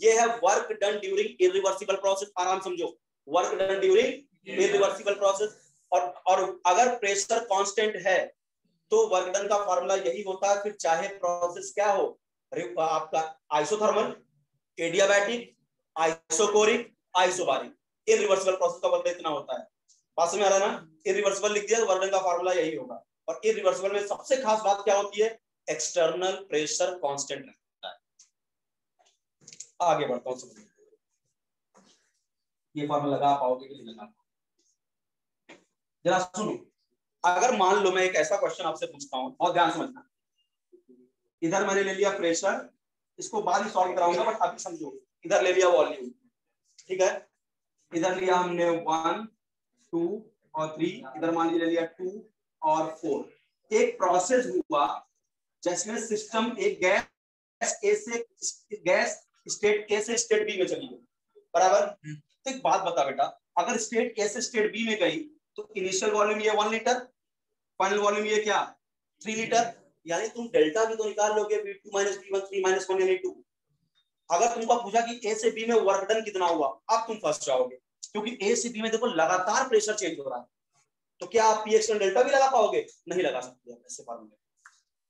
Speaker 1: ये है work done during irreversible process, आराम समझो, work done during irreversible process. और अगर प्रेशर कांस्टेंट है तो वर्क डन का फॉर्मूला यही होता है, फिर चाहे प्रोसेस क्या हो, आपका isothermal, adiabatic, isochoric, isobaric, irreversible process का वर्क इतना होता है। बात समझ आ रहा है ना, इरिवर्सिबल लिख दिया तो वर्क डन का फॉर्मूला यही होगा। और इरिवर्सिबल में सबसे खास बात क्या होती है, एक्सटर्नल प्रेशर कांस्टेंट रहता है। आगे बढ़ता हूं, समझिए ये फॉर्मूला लगा पाओगे कि नहीं लगा पाओगे, जरा सुनो। अगर मान लो मैं एक ऐसा क्वेश्चन आपसे पूछता हूं, बहुत ध्यान समझना, इधर मैंने ले लिया प्रेशर, इसको बाद में सॉल्व कराऊंगा बट अभी समझो, इधर ले लिया वॉल्यूम, ठीक है, इधर लिया हमने 1 2 और 3, इधर मान लीजिए ले लिया 2 और 4। एक प्रोसेस हुआ जिसमें सिस्टम एक गैस स्टेट ए से स्टेट बी में चली गई, बराबर? तो एक बात बता बेटा, अगर स्टेट ए से स्टेट बी में गई तो इनिशियल वॉल्यूम ये 1 लीटर, फाइनल वॉल्यूम ये क्या 3 लीटर, यानी तुम डेल्टा भी तो निकाल लोगे, V2 माइनस V1 3 माइनस 1 यानी 2। अगर तुमको पूछा कि ए से बी में वर्क डन कितना हुआ, अब तुम फंस जाओगे, क्योंकि ए से बी में देखो लगातार प्रेशर चेंज हो रहा है, तो क्या आप पी एक्सटर्नल डेल्टा भी लगा पाओगे, नहीं लगा सकते ऐसे फॉर्मूले।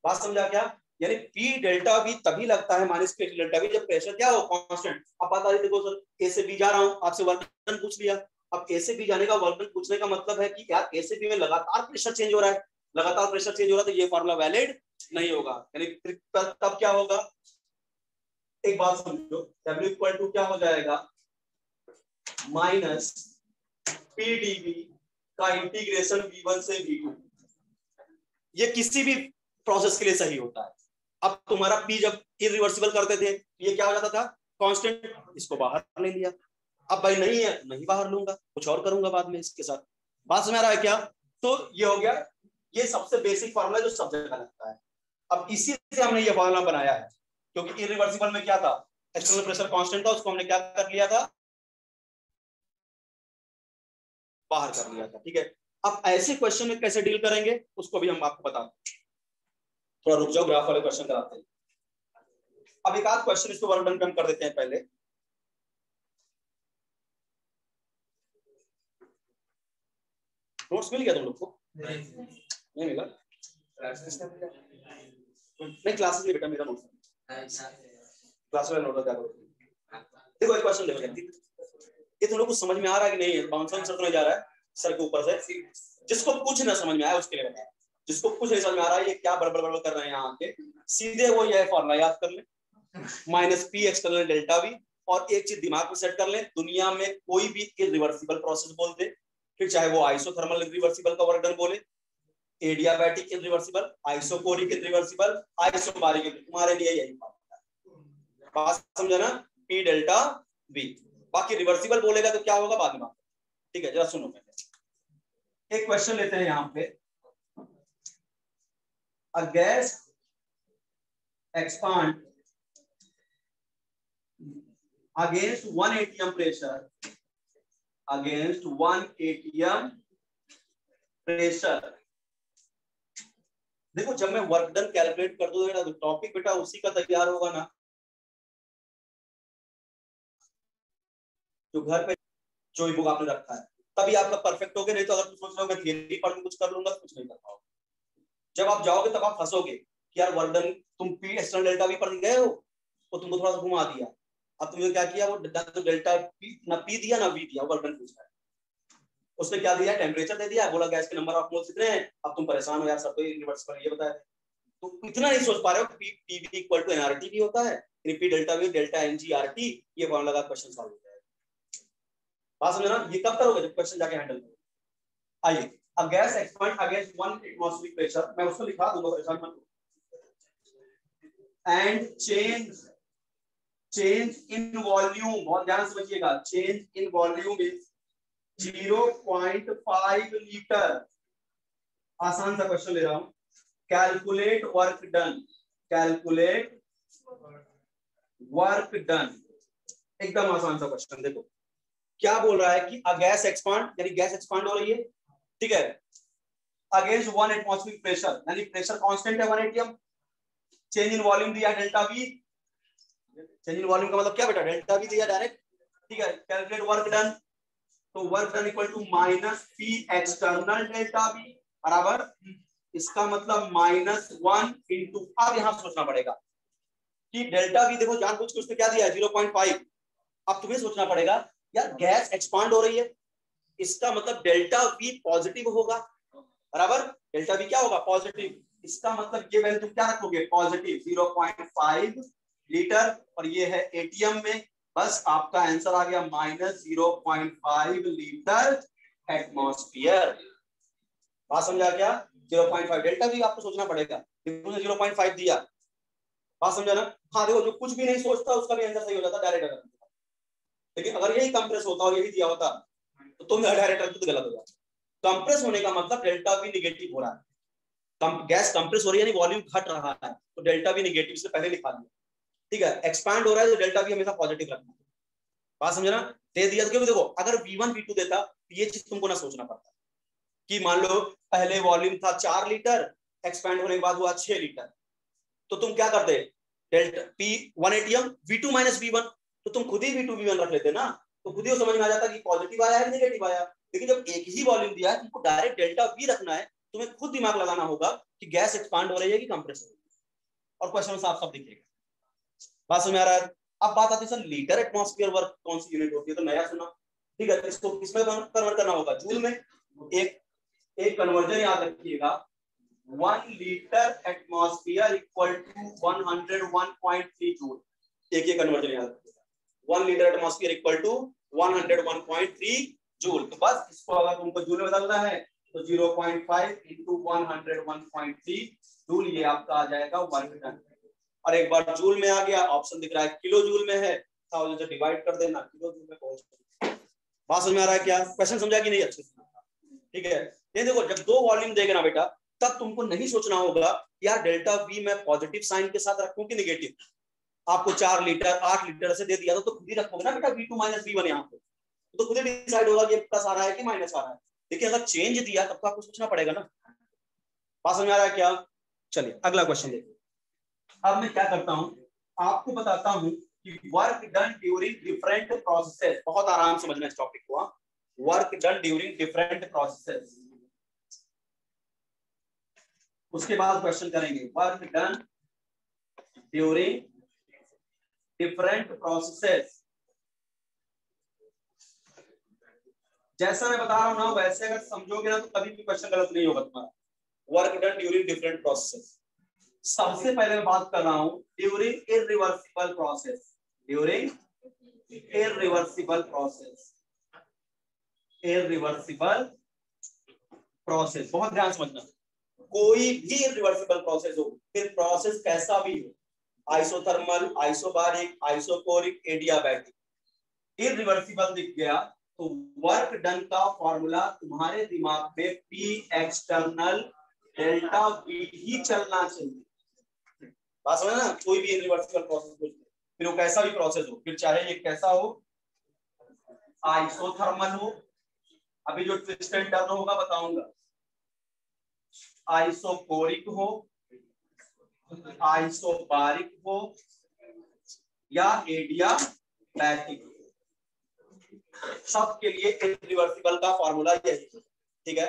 Speaker 1: बात समझा क्या, यानी पी डेल्टा भी तभी लगता है माइनस पी डेल्टा भी जब प्रेशर क्या हो कांस्टेंट। अब बात आ रही देखो सर ए से बी जा रहा हूं, आपसे वर्क डन पूछ लिया, अब ए से बी जाने का वर्क डन पूछने का मतलब है कि यार ए से बी में लगातार प्रेशर चेंज हो रहा है, लगातार प्रेशर चेंज हो रहा है, तो ये फॉर्मूला वैलिड नहीं होगा। यानी तब क्या होगा, एक बात समझो, W इक्वल टू क्या हो जाएगा, माइनस पी डीवी का इंटीग्रेशन V1 से V2। ये किसी भी प्रोसेस के लिए सही होता है। अब तुम्हारा P जब इरिवर्सिबल करते थे ये क्या हो जाता था, कांस्टेंट, इसको बाहर ले लिया। अब भाई नहीं है, नहीं बाहर लूंगा, कुछ और करूंगा बाद में इसके साथ। बात समझ आ रहा है क्या? तो ये हो गया, ये सबसे बेसिक फॉर्मूला जो सब जगह लगता है। अब इसी से हमने ये फॉर्मूला बनाया है, क्योंकि इरिवर्सिबल में क्या था, एक्सटर्नल प्रेशर कांस्टेंट था, उसको हमने क्या कर लिया था, बाहर कर लिया था। ठीक है, अब ऐसे क्वेश्चन में कैसे डील करेंगे उसको भी हम आपको बताते हैं। थोड़ा रुक जाओ, ग्राफ वाले क्वेश्चन कराते हैं। अब एक आध क्वेश्चन इसको वर्क डन कर देते हैं पहले। नोट्स मिल गया तुम लोग को? नहीं मिला? नहीं क्लासेस में बेटा, मेरा नोट्स क्लास में नोट क्या करो। देखो एक क्वेश्चन देखो, ये तुम लोग को समझ में आ रहा है कि नहीं है? बाउंसर सर तो जा रहा है सर के ऊपर से, जिसको कुछ ना समझ में आया उसके लिए बताया, जिसको कुछ नहीं समझ में आ रहा है ये क्या बड़बड़ बड़बड़ कर रहे हैं यहाँ के, सीधे वो ये फॉर्मूला याद कर ले, minus P external delta we. और एक चीज दिमाग में सेट कर ले, दुनिया में कोई भी इरिवर्सिबल प्रोसेस बोल दे, फिर चाहे वो आइसोथर्मल इरिवर्सिबल का वर्क डन बोले, adiabatic irreversible, isochoric irreversible, isobaric, तुम्हारे लिए यही बात समझा ना, पी डेल्टा वी। बाकी रिवर्सिबल बोलेगा तो क्या होगा बाद में बात। ठीक है, जरा सुनो पहले एक क्वेश्चन लेते हैं यहाँ पे। A gas expand against 1 atm pressure, against 1 atm pressure। देखो जब मैं वर्क डन कैलकुलेट कर दूंगा तो टॉपिक बेटा उसी का तैयार होगा ना, जो घर पे जो बुक आपने रखा है, तभी आपका परफेक्ट हो गया। नहीं तो अगर तुम सोच रहे हो मैं थियरी पढ़ के कुछ कर लूंगा तो कुछ नहीं कर पाओगे। जब आप जाओगे तब आप फंसोगे कि यार वर्क डन, तुम पी एक्सटर्नल डेल्टा भी पढ़ गए हो तो तुमको थोड़ा सा घुमा दिया। अब तुमने क्या किया, वो डेल्टा पी ना पी दिया ना वी दिया, वर्क डन पूछ रहा है, उसने क्या दिया, टेम्परेचर दे दिया, बोला गैस के नंबर ऑफ मोल्स कितने हैं। अब तुम परेशान हो यार, सब तो रिवर्सिबल ये बताया, तो इतना नहीं सोच पा रहे हो P V equal to NRT भी होता है, P delta V delta NGRT, ये फॉर्मूला का क्वेश्चन सॉल्व हो जाएगा। बात समझना, ये कब करोगे जब क्वेश्चन जाके हैंडल करोगे। आइए, a gas expand against 1 atmospheric pressure, मैं उसको लिखा दूंगा परेशान मत, and change in volume, बहुत ध्यान से समझिएगा, change in volume is 0.5 litre. आसान सा क्वेश्चन ले रहा हूं, calculate work done, calculate work done, एकदम आसान सा क्वेश्चन। देखो क्या बोल रहा है कि अ गैस एक्सपांड, यानी गैस एक्सपांड हो रही है, ठीक है, अगेंस्ट 1 एटमॉस्फेरिक प्रेशर, यानी प्रेशर कांस्टेंट है 1 एटीएम, चेंज इन वॉल्यूम दिया delta we, change in volume का मतलब क्या बेटा, डेल्टा वी दिया डायरेक्ट, ठीक है, कैलकुलेट वर्क डन, तो work done equal to minus P external delta V बराबर, इसका मतलब -1 इंटू, अब यहां सोचना पड़ेगा कि डेल्टा वी, देखो जानबूझ के उसने क्या दिया है 0.5। अब तुम्हें सोचना पड़ेगा यार गैस एक्सपांड हो रही है, इसका मतलब डेल्टा वी पॉजिटिव होगा बराबर, डेल्टा वी क्या होगा, पॉजिटिव, इसका मतलब ये वैल्यू तुम क्या रखोगे, पॉजिटिव 0.5 लीटर, और ये है एटीएम में, बस आपका आंसर आ गया -0.5 लीटर एटमॉस्फेयर। बात समझा क्या, 0.5 डेल्टा वी आपको सोचना पड़ेगा, 0.5 दिया, बात समझा ना। हाँ देखो, जो कुछ भी नहीं सोचता उसका भी आंसर सही हो जाता डायरेक्ट, लेकिन अगर यही कंप्रेस होता और यही दिया होता तो तुम डायरेक्ट गलत हो जाता। कंप्रेस होने का मतलब डेल्टा वी निगेटिव हो रहा है, गैस कंप्रेस हो रही है यानी वॉल्यूम घट रहा है, तो डेल्टा वी निगेटिव से पहले लिखा दिया, ठीक है, एक्सपांड हो रहा है तो डेल्टा वी हमेशा पॉजिटिव रखना। बात समझे ना, दे दिया, क्योंकि देखो अगर V1 V2 देता तो ये चीज तुमको ना सोचना पड़ता कि मान लो पहले वॉल्यूम था 4 लीटर, एक्सपैंड होने के बाद हुआ 6 लीटर, तो तुम क्या करते, delta P 1 ATM V2 minus V1, तो तुम खुद ही V2 V1 रख लेते ना, तो खुद ही समझ में आ जाता कि पॉजिटिव आया है नेगेटिव आया। लेकिन जब एक ही वॉल्यूम दिया है, तुमको डायरेक्ट डेल्टा वी रखना है, तुम्हें खुद दिमाग लगाना होगा कि गैस एक्सपांड हो रही है कि कंप्रेस हो रही है, और क्वेश्चन साफ साफ दिखेगा। बात समझ में आ रहा है। अब बात आती है सर लीटर एटमॉस्फेयर वर्क कौन सी यूनिट होती है, तो नया सुना, ठीक है, इसको किसमें कन्वर्ट करना होगा, जूल में। एक कन्वर्जन याद रखिएगा, 1 litre atmosphere equal to 101.3 joule. एक ये कन्वर्जन याद रखिएगा, 1 litre atmosphere equal to 101.3 joule. तो बस इसको अगर तुमको जूल में बदलना है तो 0.5 इंटू 101.3 जूल, ये आपका आ जाएगा वर्क डन। और एक बार जूल में आ गया, ऑप्शन दिख रहा है किलो जूल में है, 1000 से डिवाइड कर देना, किलो जूल में पहुंच गए। बात समझ में आ रहा है क्या, क्वेश्चन समझा कि नहीं अच्छे से? ठीक है, ये देखो जब दो वॉल्यूम देगा ना बेटा, तब तुमको नहीं सोचना होगा यार डेल्टा वी मैं पॉजिटिव साइन के साथ रखूं कि नेगेटिव। आपको 4 लीटर 8 लीटर से दे दिया तो खुद ही रखोगे ना बेटा, V2 माइनस V1 यहाँ पे, तो खुद ही डिसाइड होगा कि प्लस आ रहा है कि माइनस आ रहा है। लेकिन अगर चेंज दिया तब तो आपको सोचना पड़ेगा ना। बात समझ में आ रहा है क्या? चलिए अगला क्वेश्चन देखिए। अब मैं क्या करता हूं, आपको बताता हूं कि work done during different processes. बहुत आराम से समझना इस टॉपिक को। Work done during different processes, उसके बाद क्वेश्चन करेंगे work done during different processes. जैसा मैं बता रहा हूं ना वैसे अगर समझोगे ना तो कभी भी क्वेश्चन गलत नहीं होगा तुम्हारा। Work done during different processes, सबसे पहले मैं बात कर रहा हूं during irreversible process. During irreversible process, irreversible process, बहुत ध्यान समझना। कोई भी इरिवर्सिबल प्रोसेस हो, फिर प्रोसेस कैसा भी हो, isothermal, isobaric, isochoric, adiabatic, irreversible दिख गया तो वर्क डन का फॉर्मूला तुम्हारे दिमाग में पी एक्सटर्नल डेल्टा वी ही चलना चाहिए। बात समझ ना, कोई भी इरिवर्सिबल प्रोसेस, फिर वो कैसा भी प्रोसेस हो, फिर चाहे ये कैसा हो, आइसोथर्मल हो, अभी जो ट्विस्ट एंड टर्न होगा बताऊंगा, आइसोकोरिक हो, आइसोबारिक हो या एडियाबैटिक, सबके लिए इरिवर्सिबल का फॉर्मूला यही है। ठीक है,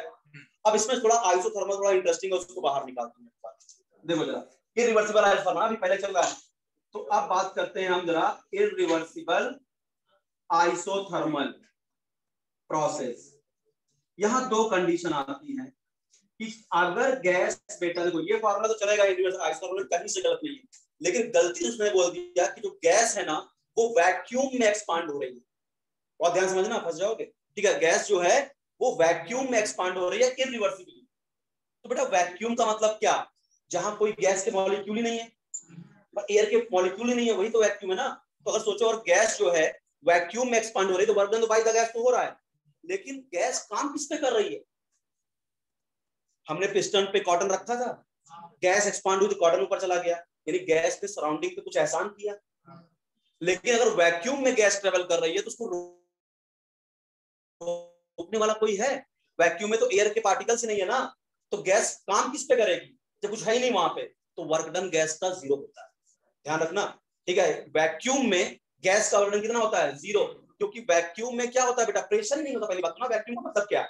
Speaker 1: अब इसमें थोड़ा आइसोथर्मल थोड़ा इंटरेस्टिंग है, उसको बाहर निकालते हैं। देखो जरा इरिवर्सिबल आइसोथर्मल अभी पहले चल रहा है, तो अब बात करते हैं हम जरा इरिवर्सिबल आइसोथर्मल प्रोसेस। यहां दो कंडीशन आती हैं कि अगर गैस, बेटा देखो ये फॉर्मूला तो चलेगा इरिवर्सिबल आइसोथर्मल, कहीं से गलत नहीं है, लेकिन गलती उसने बोल दिया कि जो गैस है ना वो वैक्यूम में एक्सपांड हो रही है। बहुत ध्यान समझना, फंस जाओगे। ठीक है, गैस जो है वो वैक्यूम में एक्सपांड हो रही है इरिवर्सिबली। तो बेटा वैक्यूम का मतलब क्या, जहां कोई गैस के मॉलिक्यूल ही नहीं है, एयर के मॉलिक्यूल ही नहीं है, वही तो वैक्यूम है ना। तो अगर सोचो और गैस जो है वैक्यूम में एक्सपांड हो रही है तो वर्क डन तो बाय द गैस तो हो रहा है, लेकिन गैस काम किस पे कर रही है? हमने पिस्टन पे कॉटन रखा था, गैस एक्सपांड हुई तो कॉटन ऊपर चला गया, यानी गैस ने सराउंडिंग पे कुछ एहसान किया। लेकिन अगर वैक्यूम में गैस ट्रेवल कर रही है तो उसको रोकने वाला कोई है? वैक्यूम में तो एयर के पार्टिकल्स ही नहीं है ना, तो गैस काम किस पे करेगी जब कुछ है ही नहीं वहां पे? तो वर्क डन गैस का 0 होता है, ध्यान रखना। ठीक है, वैक्यूम में गैस का वर्क डन कितना होता है? 0, क्योंकि वैक्यूम में क्या होता है बेटा, प्रेशर ही नहीं होता। पहली बात ना, वैक्यूम का मतलब क्या है,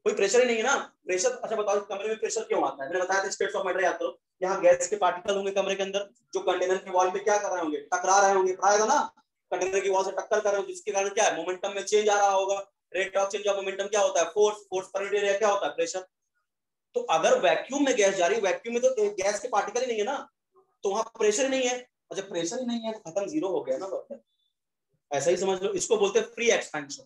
Speaker 1: कोई प्रेशर ही नहीं है ना। प्रेशर, अच्छा बताओ कमरे में प्रेशर क्यों आता है? मैंने बताया था स्टेट्स ऑफ मैटर याद करो। यहाँ गैस के पार्टिकल होंगे कमरे के अंदर, जो कंटेनर की वॉल पे क्या कर रहे होंगे, टकरा रहे होंगे, पढ़ाया था ना, कंटेनर की वॉल से टक्कर कर रहे होंगे, जिसके कारण क्या है, मोमेंटम में चेंज आ रहा होगा। Rate of change of momentum क्या होता है? Force, force per unit area क्या होता है? प्रेशर। तो अगर वैक्यूम में गैस जा रही है, वैक्यूम में तो गैस के पार्टिकल ही नहीं है ना, तो वहां प्रेशर ही नहीं है, और जब प्रेशर ही नहीं है तो खत्म, 0 हो गया ना वर्क डन। ऐसा ही समझ लो, इसको बोलते हैं फ्री एक्सपेंशन।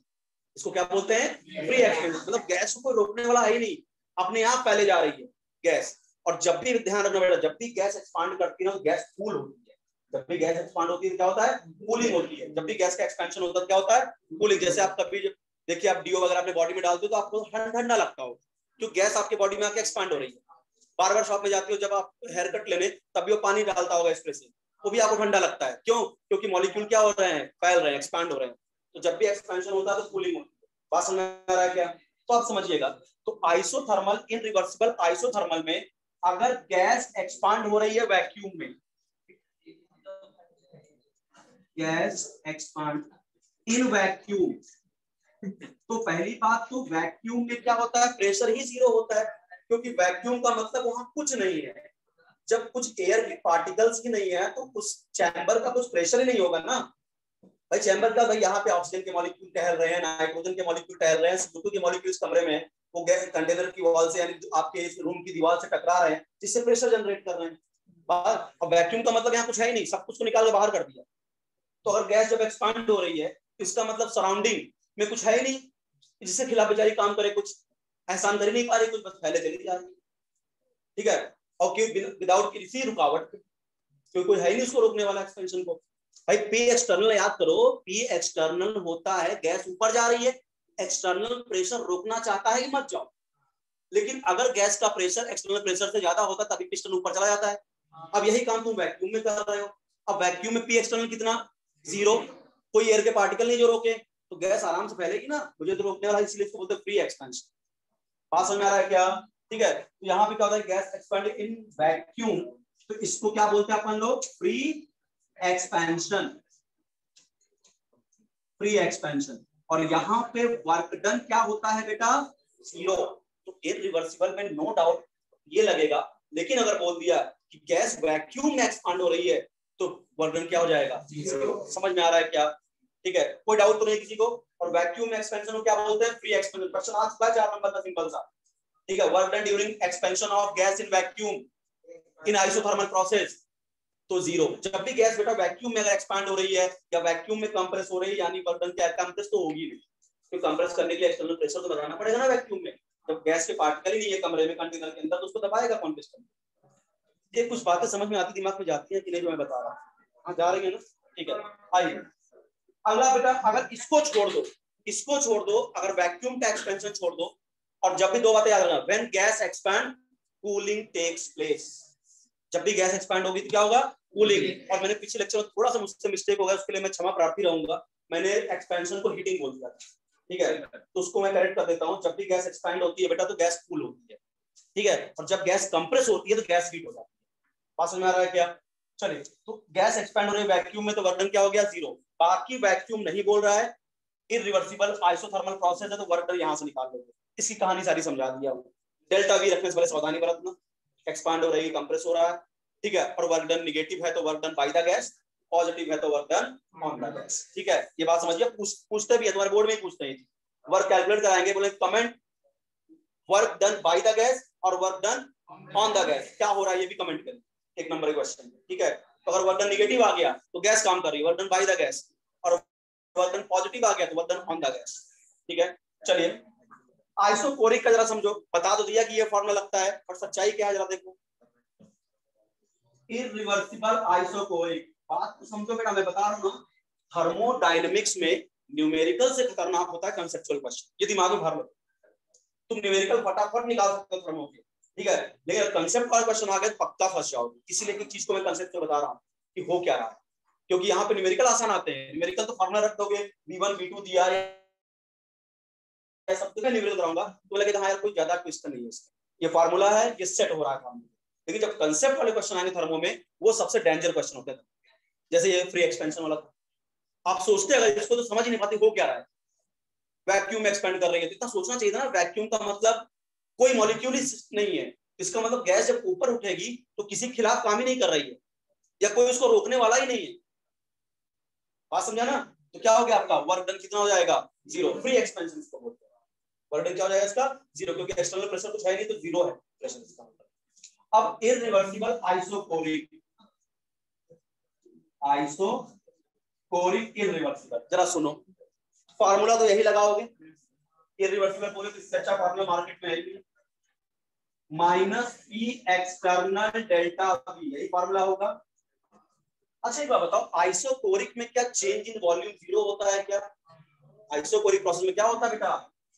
Speaker 1: इसको क्या बोलते हैं? फ्री एक्सपेंशन, मतलब गैस को कोई रोकने वाला है ही नहीं, अपने आप फैले जा रही है गैस। और जब भी ध्यान रखना बेटा, जब भी गैस एक्सपांड करती है ना, गैस कूल होती है। जब भी गैस एक्सपांड होती है क्या होता है? कूलिंग होती है। जब भी गैस का एक्सपेंशन होता है क्या होता है? कूलिंग। जैसे आप कभी देखिए, आप डीओ वगैरह अपने बॉडी में डालते हो तो आपको ठंडा लगता हो, क्योंकि गैस आपके बॉडी में आके एक्सपांड हो रही है। बार बार शॉप में जाती हो, जब आप हेयर कट लेने, तभी वो पानी डालता होगा स्प्रे से, वो भी आपको ठंडा लगता है। क्यों? क्योंकि मॉलिक्यूल क्या हो रहे हैं? फैल रहे हैं, एक्सपांड हो रहे हैं। तो जब भी एक्सपेंशन होता है तो कूलिंग होती है। बात समझ में आ रहा है क्या? तो आप समझिएगा, तो आइसोथर्मल, इनरिवर्सिबल आइसोथर्मल में अगर गैस एक्सपांड हो रही है वैक्यूम में, गैस एक्सपांड इन वैक्यूम, तो पहली बात तो वैक्यूम में क्या होता है? प्रेशर ही 0 होता है, क्योंकि वैक्यूम का मतलब वहां कुछ नहीं है। जब कुछ एयर के पार्टिकल्स ही नहीं है तो उस चैम्बर का कुछ प्रेशर ही नहीं होगा ना। भाई चैम्बर का, भाई यहाँ पे ऑक्सीजन के मॉलिक्यूल टहल रहे हैं, नाइट्रोजन के मॉलिक्यूल टहल रहे हैं, CO2 के मॉलिक्यूल कमरे में वो कंटेनर की वॉल से यानी आपके इस रूम की दीवार से टकरा रहे हैं, जिससे प्रेशर जनरेट कर रहे हैं बाहर। अब वैक्यूम का मतलब यहाँ कुछ है ही नहीं, सब कुछ को निकाल के बाहर कर दिया। तो अगर गैस जब एक्सपांड हो रही है तो इसका मतलब सराउंडिंग में कुछ है ही नहीं जिससे खिलाफ बेचारी काम करे, कुछ एहसान कर ही नहीं पा रही, कुछ बस पहले चली जा रही है, ठीक है। और विदाउट किसी रुकावट, क्योंकि कोई है ही नहीं उसको रोकने वाला एक्सपेंशन को। भाई पी एक्सटर्नल याद करो, पी एक्सटर्नल होता है गैस ऊपर जा रही है, एक्सटर्नल प्रेशर रोकना चाहता है कि मत जाओ, लेकिन अगर गैस का प्रेशर एक्सटर्नल प्रेशर से ज्यादा होता तभी पिस्टन ऊपर चला जाता है। अब यही काम तुम वैक्यूम में कर रहे हो। अब वैक्यूम में पी एक्सटर्नल कितना, 0, कोई एयर के पार्टिकल नहीं जो रोके, तो गैस आराम से फैलेगी ना, मुझे तो रोकने वाला, इसलिए इसको बोलते हैं फ्री एक्सपेंशन। बात समझ में आ रहा है क्या? ठीक है, तो यहाँ पे क्या होता है, गैस एक्सपेंड इन वैक्यूम, तो इसको क्या बोलते हैं अपन लोग, फ्री एक्सपेंशन, फ्री एक्सपेंशन। और यहाँ पे वर्क डन क्या होता है बेटा, 0। तो इरिवर्सिबल में नो डाउट ये लगेगा, लेकिन अगर बोल दिया कि गैस वैक्यूम में एक्सपांड हो रही है तो वर्क डन क्या हो जाएगा, 0। समझ में आ रहा है क्या? ठीक है, कोई डाउट तो नहीं किसी को? और वैक्यूम में एक्सपेंशन को क्या बोलते हैं, फ्री एक्सपेंशन। क्वेश्चन आ चुका है 4 नंबर का, सिंपल सा, ठीक है। Work done during expansion of gas in vacuum in isothermal process, तो 0। जब भी गैस बेटा वैक्यूम में अगर एक्सपांड हो रही है या वैक्यूम में कंप्रेस हो रही है, यानी वर्क डन क्या है, कंप्रेस तो होगी नहीं, तो कंप्रेस करने के लिए एक्सटर्नल प्रेशर तो लगाना पड़ेगा ना वैक्यूम में। जब गैस के पार्टिकल ही नहीं है कमरे में, कंटेनर के अंदर, तो उसको दबाएगा कौन पिस्टन? ये कुछ बातें समझ में आती, दिमाग में जाती है कि नहीं जो मैं बता रहा हूँ? हाँ जा रही है ना, ठीक है। आइए अगला बेटा, अगर इसको छोड़ दो, इसको छोड़ दो, अगर वैक्यूम का एक्सपेंशन छोड़ दो, और जब भी दो बातें याद रखना, when gas expand cooling takes place. जब भी गैस एक्सपैंड होगी तो क्या होगा, कूलिंग। और मैंने पिछले लेक्चर में थोड़ा सा मुझसे मिस्टेक हो गया, उसके लिए मैं क्षमा प्रार्थी रहूंगा, मैंने एक्सपेंशन को हीटिंग बोल दिया था, ठीक है, तो उसको मैं करेक्ट कर देता हूँ। जब भी गैस एक्सपैंड होती है बेटा तो गैस कूल होती है, ठीक है, और जब गैस कंप्रेस होती है तो गैस हीट हो जाती है। बात समझ में आ रहा है क्या? चलिए, तो गैस एक्सपैंड हो रही है वैक्यूम में, तो वर्क डन क्या हो गया, 0। बाकी वैक्यूम नहीं बोल रहा है, इरिवर्सिबल आइसोथर्मल प्रोसेस है, तो वर्क डन यहां से निकाल लोगे। इसकी कहानी सारी समझा दिया हूं। डेल्टा वी रखने से पहले सावधानी बरतना, एक्सपांड हो रही है, कंप्रेस हो रहा है, ठीक है, और वर्क डन निगेटिव है तो work done by the gas, positive है तो work done on the gas, ठीक है। ये बात समझिए, पूछते भी है, तुम्हारे बोर्ड में ही पूछते हैं, वर्क कैलकुलेट कराएंगे, बोले comment work done by the gas और work done on the gas, क्या हो रहा है ये भी कमेंट करें, 1 नंबर क्वेश्चन, ठीक है। तो अगर वर्क डन निगेटिव आ गया तो गैस काम कर रही है, work done by the gas, और वर्क डन पॉजिटिव आ गया तो work done on the gas, ठीक है। चलिए आइसोकोरिक का जरा समझो, बता तो दिया कि ये फॉर्मूला लगता है, पर सच्चाई क्या है जरा देखो। इरिवर्सिबल आइसोकोरिक, बात तो समझो बेटा, मैं बता रहा हूं ना, थर्मोडायनेमिक्स में न्यूमेरिकल से खतरनाक होता है कंसेप्चुअल क्वेश्चन, ये दिमाग में भर लो। तुम न्यूमेरिकल फटाफट निकाल सकते हो थर्मो के, ठीक है, लेकिन कंसेप्ट वाला क्वेश्चन आ गया तो पक्का फंस जाओगे। इसीलिए एक चीज को मैं कंसेप्ट में बता रहा हूं कि हो क्या रहा है, क्योंकि यहाँ पे न्यूमेरिकल आसान आते हैं। न्यूमेरिकल तो फॉर्मूला रख दोगे, V1 V2 दिया है, सब कुछ न्यूमेरिकल कराऊंगा तो लगेगा हाँ यार कोई ज्यादा क्वेश्चन नहीं है इसका, ये फार्मूला है, ये सेट हो रहा है काम। लेकिन जब कंसेप्ट वाले क्वेश्चन आएंगे थर्मो में, वो सबसे डेंजर क्वेश्चन होते हैं, जैसे ये फ्री एक्सपेंशन वाला था। आप सोचते अगर इसको तो समझ ही नहीं पाते हो क्या रहा है, वैक्यूम एक्सपेंड कर रही है, तो इतना सोचना चाहिए था ना, वैक्यूम का मतलब कोई मॉलिक्यूल ही नहीं है, इसका मतलब गैस जब ऊपर उठेगी तो किसी के खिलाफ काम ही नहीं कर रही है, या कोई उसको रोकने वाला ही नहीं है। बात समझा ना? तो क्या हो गया आपका वर्क डन कितना हो जाएगा, 0। फ्री एक्सपेंशन इसको बोलते हैं, वर्क डन क्या हो जाएगा इसका, 0, क्योंकि एक्सटर्नल प्रेशर कुछ है नहीं तो 0 है प्रेशर इसका। अब इरिवर्सिबल आइसोकोरिक, आइसोकोरिक इरिवर्सिबल, जरा सुनो, फार्मूला तो यही लगाओगे, इरिवर्सिबल बोले तो इससे अच्छा फार्मूला मार्केट में है ही, minus P external delta V, यही फार्मूला होगा। अच्छा एक बात बताओ, आइसोकोरिक में क्या चेंज इन वॉल्यूम 0 होता है क्या? आइसोकोरिक प्रोसेस में क्या होता है बेटा,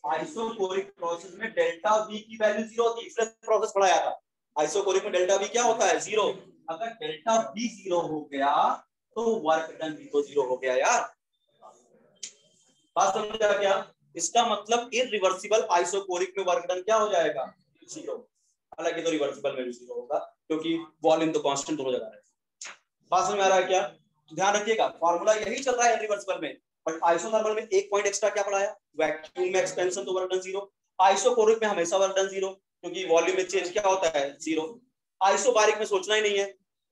Speaker 1: आइसोकोरिक प्रोसेस में डेल्टा वी की वैल्यू 0 होती है, इसलिए प्रोसेस पढ़ाया था। आइसोकोरिक में डेल्टा वी क्या होता है, 0। अगर डेल्टा वी 0 हो गया तो वर्क डन भी तो 0 हो गया यार। बात समझा क्या? इसका मतलब इरिवर्सिबल आइसोकोरिक में वर्क डन क्या हो जाएगा, 0। हालांकि तो रिवर्सिबल में भी 0 होगा, क्योंकि वॉल्यूम तो कांस्टेंट दोनों जगह है। बात समझ में आ रहा है क्या? तो ध्यान रखिएगा, फार्मूला यही चल रहा है रिवर्सिबल में, बट आइसोथर्मल में एक पॉइंट एक्स्ट्रा क्या पढ़ाया, वैक्यूम में एक्सपेंशन तो वर्क डन 0, आइसोकोरिक में हमेशा वर्क डन 0, क्योंकि वॉल्यूम में चेंज क्या होता है, 0। आइसोबारिक में सोचना ही नहीं है,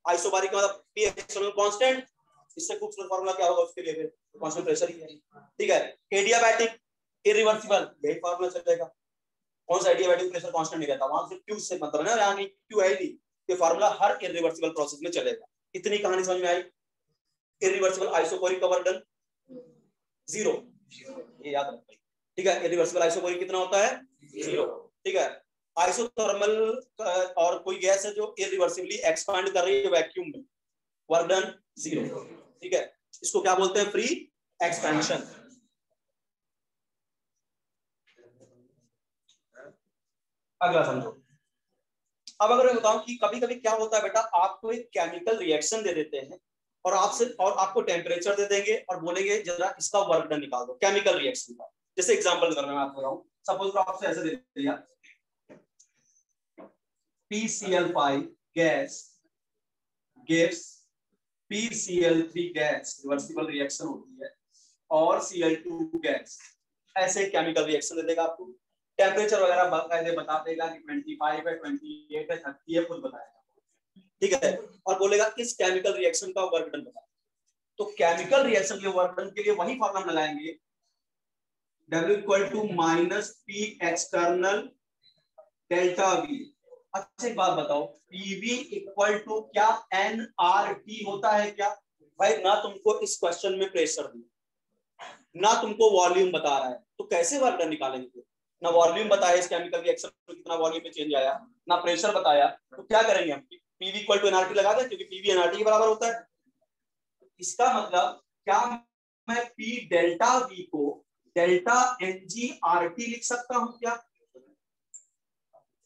Speaker 1: आइसोबारिक का मतलब पी एक्सटर्नल कांस्टेंट, इससे खूबसूरत फार्मूला क्या होगा उसके लिए, कांस्टेंट प्रेशर ही है, ठीक है। एडियाबैटिक इरिवर्सिबल, यही फॉर्मूला चलेगा। कौन सा एडियाबैटिक प्रेशर कांस्टेंट नहीं रहता, वहां से क्यू से मतलब है ना, यहाँ क्यू है ही नहीं, ये फॉर्मूला हर इरिवर्सिबल प्रोसेस में चलेगा। इतनी कहानी समझ में आई। इरिवर्सिबल आइसोकोरिक का वर्क डन 0, ये याद रखना, ठीक है। इरिवर्सिबल आइसोकोरिक कितना होता है 0, ठीक है। आइसोथर्मल और कोई गैस है जो इरिवर्सिबली एक्सपांड कर रही है वैक्यूम में, वर्क डन 0, ठीक है। इसको क्या बोलते हैं, फ्री एक्सपेंशन। अगला समझो। अब अगर मैं बताऊं कि कभी कभी क्या होता है बेटा, आपको एक केमिकल रिएक्शन दे देते हैं और आपको टेम्परेचर दे देंगे और बोलेंगे जरा इसका वर्क डन निकाल दो केमिकल रिएक्शन का। जैसे एग्जांपल मैं आपको बताऊं, सपोज आपसे ऐसे दे दिया PCl5 gas gives PCl3 gas, reversible reaction होती है, और Cl2 गैस, ऐसे केमिकल रिएक्शन दे देगा आपको। टेम्परेचर वगैरह बाकायदे बता देगा कि 25 है, 28 है, 30 है, खुद बताएगा, ठीक है। और बोलेगा किस केमिकल रिएक्शन का वर्क डन बता। तो केमिकल रिएक्शन के वर्क डन के लिए वही फॉर्मूला लगाएंगे, W = P external delta V। अच्छा एक बात बताओ, PV = क्या nRT होता है क्या? भाई ना तुमको इस क्वेश्चन में प्रेशर दिया, ना तुमको वॉल्यूम बता रहा है, तो कैसे वर्क डन निकालेंगे? ना वॉल्यूम बताया इस केमिकल रिएक्शन में कितना वॉल्यूम में चेंज आया, ना प्रेशर बताया, तो क्या करेंगे हम? PV = nRT लगा दें, क्योंकि PV nRT के बराबर होता है। इसका मतलब क्या मैं P डेल्टा V को डेल्टा NGRT लिख सकता हूं क्या?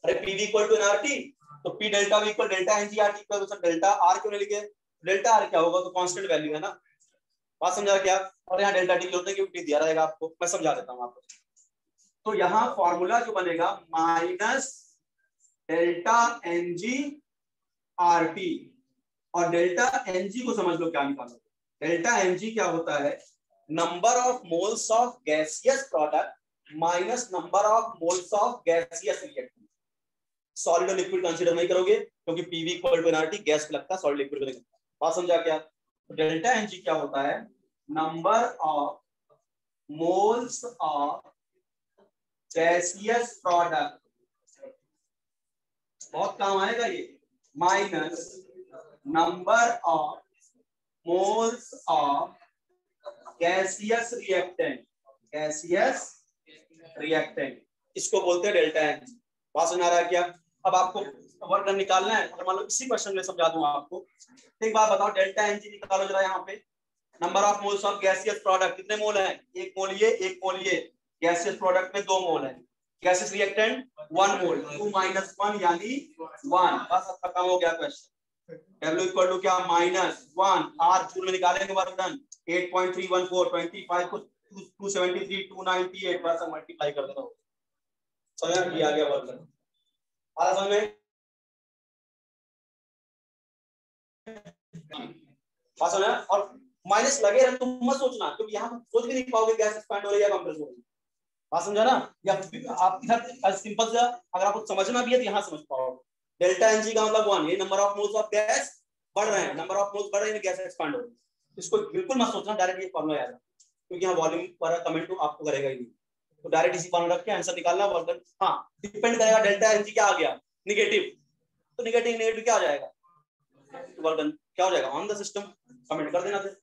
Speaker 1: अरे PV = nRT, तो P delta V = delta NGRT, तो डेल्टा R क्यों नहीं लिखे? डेल्टा R क्या होगा, तो कांस्टेंट वैल्यू है ना। बात समझा क्या? और यहाँ डेल्टा टी होता है क्योंकि टी दिया रहेगा आपको, मैं समझा देता हूँ आपको। तो यहाँ फॉर्मूला जो बनेगा माइनस डेल्टा NGRT, और डेल्टा NG को समझ लो क्या निकालो। डेल्टा NG क्या होता है, number of moles of gaseous product minus number of moles of gaseous reactant. Solid और लिक्विड कंसीडर नहीं करोगे क्योंकि PV = nRT गैस पे लगता है, सॉलिड लिक्विड पे नहीं लगता। बात समझा क्या? तो डेल्टा NG क्या होता है, number of moles of gaseous product, बहुत काम आएगा ये, minus number of moles of gaseous reactant, gaseous reactant, इसको बोलते हैं डेल्टा एन। बात समझ आ रहा है क्या? अब आपको वर्क डन निकालना है, अगर मान लो इसी क्वेश्चन में समझा दूं आपको। एक बात बताओ, डेल्टा एन जी निकालो जरा। यहाँ पे number of moles of gaseous product कितने मोल हैं? एक मोल ये, एक मोल ये। गैसियस प्रोडक्ट में 2 मोल है, गैसियस रिएक्टेंट 1 मोल, 2 - 1 यानी 1। बस अब खत्म हो गया क्वेश्चन। W = क्या, -1। R जूल में निकालेंगे वर्क डन 8.314, 25 को 273, 298, बस मल्टीप्लाई कर देना। समझ में आ गया वर्क डन? आ समझ में? और माइनस लगे रहे तुम मत सोचना, क्योंकि यहाँ तुम सोच भी नहीं पाओगे गैस एक्सपैंड हो रही है या कंप्रेस हो रही है। बात समझा ना? या आप इधर सिंपल सा अगर आपको समझना भी है तो यहाँ समझ पाओगे। डेल्टा एनजी का मतलब 1, ये number of moles of gas बढ़ रहे हैं, नंबर ऑफ मोल्स बढ़ रहे हैं, गैस एक्सपैंड हो रही है। इसको बिल्कुल मत सोचना, डायरेक्ट ये फॉर्मूला याद है, क्योंकि यहाँ वॉल्यूम पर कमेंट तो आपको करेगा ही नहीं, तो डायरेक्ट इसी फॉर्मूला रख के आंसर निकालना। वर्क डन हाँ डिपेंड करेगा, डेल्टा एनजी क्या आ गया नेगेटिव, तो नेगेटिव नेगेटिव क्या आ जाएगा, वर्क डन क्या हो जाएगा ऑन द सिस्टम। कमेंट कर देना, फिर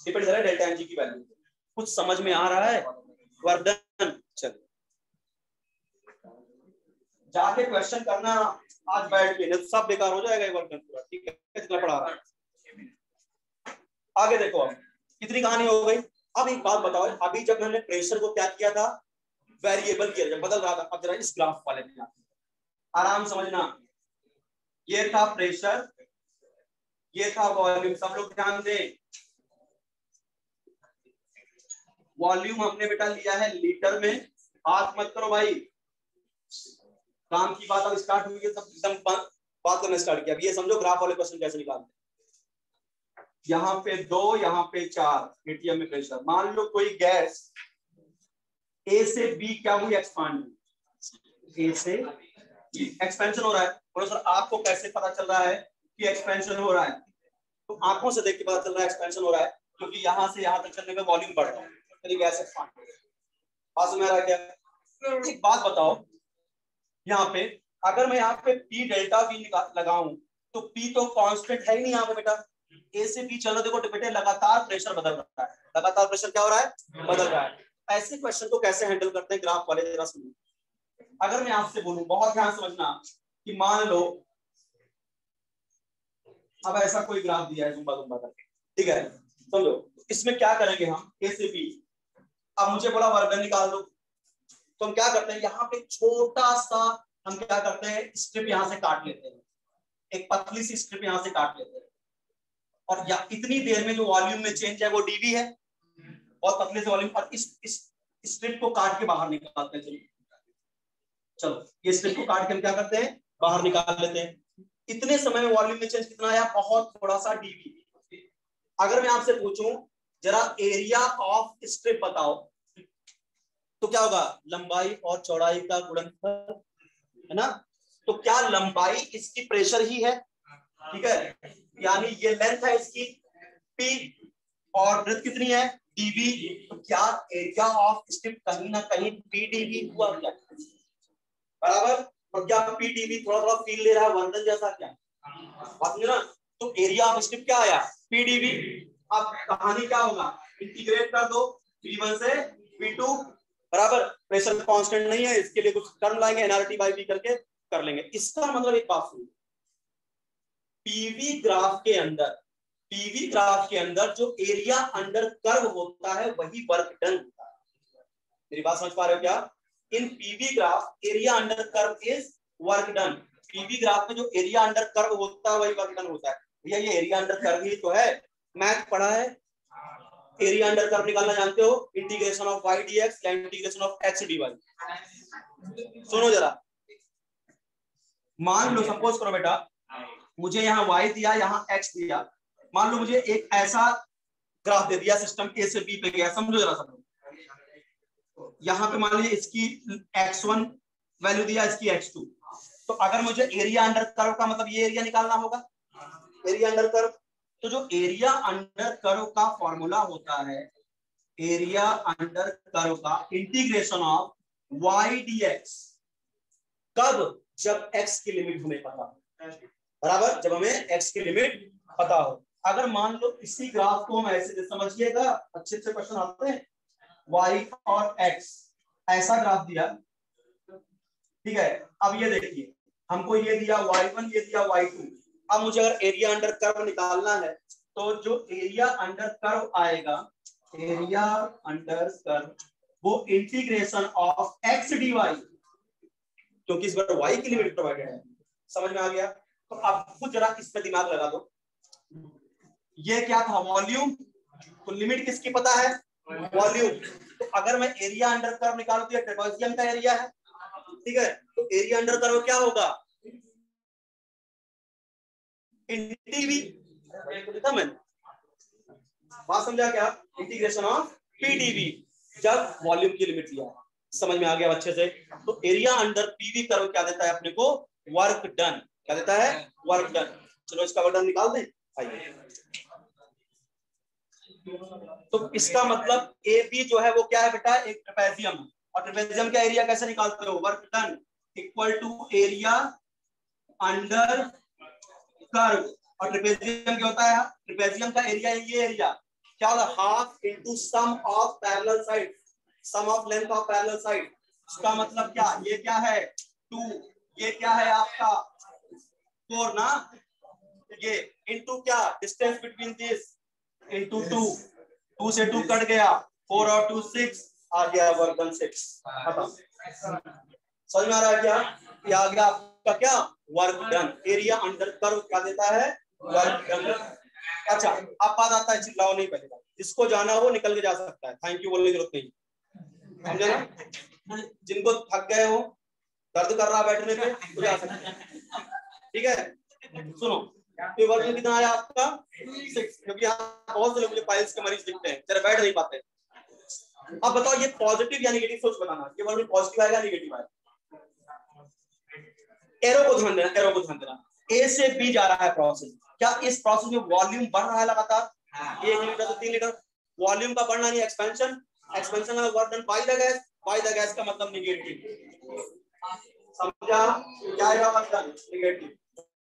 Speaker 1: डिपेंड करेगा डेल्टा एनजी की वैल्यू। कुछ समझ में आ रहा है? Work done. चलिए जाके क्वेश्चन करना आज बैठ के, नहीं तो सब बेकार हो जाएगा ये वर्क डन पूरा, ठीक है? कितना पढ़ा रहा है आगे देखो। अब कितनी कहानी हो गई। अब एक बात बताओ, अभी जब हमने प्रेशर को क्या किया था, वेरिएबल किया, जब बदल रहा था। अब जरा इस ग्राफ वाले पे आराम समझना, ये था प्रेशर, ये था वॉल्यूम। सब लोग ध्यान दें, वॉल्यूम हमने बेटा लिया है लीटर में। बात मत करो भाई, काम की बात अब स्टार्ट हुई है, सब एकदम बात करना स्टार्ट किया। अब ये समझो ग्राफ वाले क्वेश्चन कैसे निकालते हैं। यहाँ पे 2, यहाँ पे 4 एटीएम में प्रेशर। मान लो कोई गैस ए से बी क्या हुई, एक्सपांड, ए से एक्सपेंशन हो रहा है। बोलो सर आपको कैसे पता चल रहा है कि एक्सपेंशन हो रहा है? तो आंखों से देख के पता चल रहा है एक्सपेंशन हो रहा है। क्योंकि यहाँ से यहाँ तक चलने में वॉल्यूम बढ़ रहा है, तो गैस एक्सपांड। बात समझ आ रहा है क्या? एक बात बताओ, यहाँ पे अगर मैं यहाँ पे पी डेल्टा वी लगाऊं तो पी तो कांस्टेंट है ही नहीं यहाँ पे बेटा। ए से बी चल रहा, देखो बेटे लगातार प्रेशर बदल रहा है, लगातार प्रेशर क्या हो रहा है, बदल रहा है। ऐसे क्वेश्चन को कैसे हैंडल करते हैं ग्राफ वाले, जरा सुनिए। अगर मैं आपसे बोलूं, बहुत ध्यान समझना, कि मान लो अब ऐसा कोई ग्राफ दिया है जुम्बा जुम्बा करके, ठीक है, समझो इसमें क्या करेंगे हम, ए से बी। अब मुझे बोला वर्ग निकाल दो, तो हम क्या करते हैं, यहाँ पे छोटा सा हम क्या करते हैं, स्ट्रिप यहाँ से काट लेते हैं, एक पतली सी स्ट्रिप यहाँ से काट लेते हैं, और या इतनी देर में जो वॉल्यूम में चेंज है वो डीवी है, बहुत पतले से वॉल्यूम, और इस स्ट्रिप को काट के बाहर निकालते हैं। चलो ये स्ट्रिप को काट के हम क्या करते हैं, बाहर निकाल लेते हैं। इतने समय में वॉल्यूम में चेंज कितना आया, बहुत थोड़ा सा डीवी। अगर मैं आपसे पूछूं जरा एरिया ऑफ स्ट्रिप बताओ, तो क्या होगा, लंबाई और चौड़ाई का गुणनफल, है ना। तो क्या लंबाई इसकी प्रेशर ही है, ठीक है, यानी ये लेंथ है इसकी पी, और ब्रेथ कितनी है डीवी। तो क्या एरिया ऑफ स्ट्रिप कहीं ना कहीं पी डीवी हुआ क्या, बराबर। और क्या पी डीवी थोड़ा थोड़ा फील ले रहा है वर्धन जैसा क्या, बात ना। तो एरिया ऑफ स्ट्रिप क्या आया, पी डीवी। अब कहानी क्या होगा, इंटीग्रेट कर दो P1 से P2, बराबर। प्रेशर कांस्टेंट नहीं है, इसके लिए कुछ टर्म लाएंगे, एनआरटी बाई बी करके कर लेंगे। इसका मतलब एक बात सुनिए, पीवी ग्राफ के अंदर जो एरिया अंडर कर्व होता है वही वर्क डन होता है। मेरी बात समझ पा रहे हो क्या? In PV graph area under curve is work done. PV graph में जो एरिया अंडर कर्व होता है वही वर्क डन होता है। भैया ये एरिया अंडर कर्व ही तो है, मैथ पढ़ा है, एरिया अंडर कर्व निकालना जानते हो, इंटीग्रेशन ऑफ y dx या इंटीग्रेशन ऑफ x dy। सुनो जरा, मान लो सपोज करो बेटा, मुझे यहाँ y दिया, यहाँ x दिया, मान लो मुझे एक ऐसा ग्राफ दे दिया, सिस्टम ए से बी पे गया, समझो जरा सब। यहाँ पे मान लीजिए इसकी x1 वैल्यू दिया, इसकी x2। तो अगर मुझे एरिया अंडर कर्व का मतलब ये एरिया निकालना होगा, एरिया अंडर कर्व। तो जो एरिया अंडर कर्व का फॉर्मूला होता है, एरिया अंडर कर्व का इंटीग्रेशन ऑफ y dx, कब, जब x की लिमिट हमें पता हो, बराबर, जब हमें x की लिमिट पता हो। अगर मान लो इसी ग्राफ को हम ऐसे समझिएगा, अच्छे अच्छे क्वेश्चन आते हैं, y और x ऐसा ग्राफ दिया, ठीक है। अब ये देखिए, हमको ये दिया y1, ये दिया y2। अब मुझे अगर एरिया अंडर कर्व निकालना है, तो जो एरिया अंडर कर्व आएगा, एरिया अंडर कर्व, वो इंटीग्रेशन ऑफ x dy, क्योंकि इस बार y की लिमिट प्रोवाइडेड है। समझ में आ गया? तो अब खुद जरा इस पे दिमाग लगा दो, ये क्या था, वॉल्यूम, तो लिमिट किसकी पता है, वॉल्यूम। तो अगर मैं एरिया अंडर कर्व निकालूं तो ये ट्रेपेजियम का एरिया है, ठीक है। तो एरिया अंडर कर्व क्या होगा, इंटीवी, बात समझा क्या, इंटीग्रेशन ऑफ पीडीवी, जब वॉल्यूम की लिमिट लिया। समझ में आ गया अच्छे से? तो एरिया अंडर पीवी कर्व क्या देता है अपने को, वर्क डन। क्या देता है, वर्क डन। चलो इसका वर्क डन निकाल दें, आइए। तो इसका मतलब ए बी जो है वो क्या है बेटा, एक ट्रेपेजियम, और ट्रेपेजियम का एरिया कैसे निकालते हो, work done equal to area under curve. और ट्रेपेजियम क्या होता है, ट्रेपेजियम का एरिया, ये एरिया क्या होता है, half into sum of parallel side, sum of length of parallel side. इसका मतलब क्या, ये क्या है 2, ये क्या है आपका 4 ना, ये इनटू क्या, डिस्टेंस बिटवीन दिस इनटू 2, 2 से 2 कट गया, 4 और 2 6, आ गया वर्क डन 6। खत्म। समझ में आ रहा है क्या, ये आ गया आपका क्या, work done. Area under curve क्या देता है, वर्क डन। अच्छा अब बात आता है, चिल्लाओ नहीं पहले, जिसको जाना हो निकल के जा सकता है, थैंक यू बोलने की जरूरत नहीं, समझे ना। जिनको थक गए हो, दर्द कर रहा बैठने पे, तो जा सकते हैं, ठीक है। सुनो, तो वर्क कितना आया आपका 6, क्योंकि यहाँ बहुत से लोग मुझे पाइल्स के मरीज दिखते हैं, जरा बैठ नहीं पाते। अब बताओ ये पॉजिटिव या नेगेटिव सोच बताना, ये वर्क पॉजिटिव आएगा नेगेटिव आएगा। एरो को ध्यान देना, एरो को ध्यान देना। ए से बी जा रहा है प्रोसेस, क्या इस प्रोसेस में वॉल्यूम बढ़ रहा है लगातार, 1 लीटर से 3 लीटर। वॉल्यूम का बढ़ना नहीं, एक्सपेंशन, एक्सपेंशन का work done by the gas, bye the gas का मतलब निगेटिव। समझा? क्या है मतलब निगेटिव?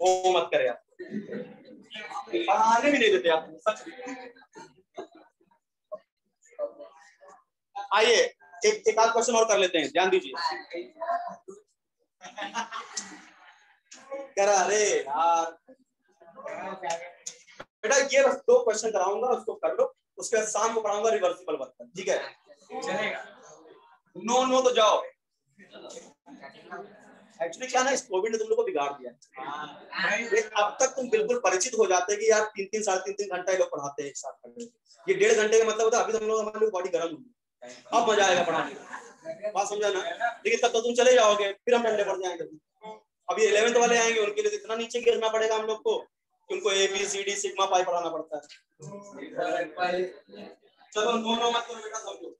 Speaker 1: वो मत करे आप, पढ़ाने भी नहीं देते आप सच। आइए एक आध क्वेश्चन और कर लेते हैं, ध्यान दीजिए। अरे यार बेटा ये बस 2 क्वेश्चन कराऊंगा, उसको कर लो, उसके बाद शाम को पढ़ाऊंगा रिवर्सिबल वर्क, ठीक है? चलेगा? नो नो तो जाओ। एक्चुअली क्या ना, इस कोविड ने तुम लोग को बिगाड़ दिया। अब तक तुम बिल्कुल परिचित हो जाते कि यार 3-3 साढ़े 3 घंटा ये लोग पढ़ाते हैं एक साथ। ये 1.5 घंटे का मतलब होता है अभी तुम लोग, हमारे लोग बॉडी गर्म होगी, अब मजा आएगा पढ़ाने में, बात समझा ना? लेकिन तब तो तुम चले जाओगे, फिर हम ठंडे पड़ जाएंगे। अभी 11th वाले आएंगे, उनके लिए इतना नीचे गिरना पड़ेगा हम लोग को, उनको ABCD सिग्मा पाई पढ़ाना पड़ता है। चलो दोनों मत करो बेटा, समझो।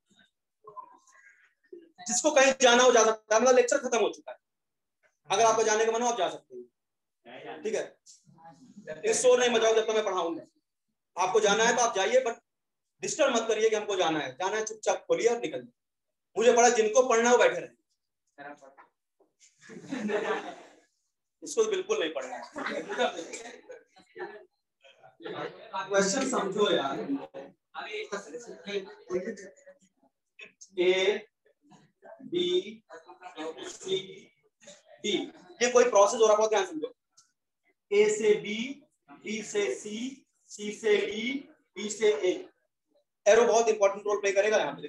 Speaker 1: जिसको कहीं जाना हो जा सकता है, मतलब लेक्चर खत्म हो चुका है, अगर आपको जाने का मन हो आप जा सकते हैं, ठीक है? शोर नहीं मचाओ जब तक मैं पढ़ाऊंगा। आपको जाना है तो आप जाइए, बट डिस्टर्ब मत करिए कि हमको जाना है चुपचाप खोलिए और निकल। मुझे पढ़ा, जिनको पढ़ना हो बैठे रहे, इसको तो बिल्कुल नहीं पढ़ना है। क्वेश्चन समझो यार। A B C D, ये कोई प्रोसेस हो रहा है, ध्यान समझो। A से B, B से C, C से D, D से A। एरो बहुत इंपॉर्टेंट रोल प्ले करेगा यहाँ पे।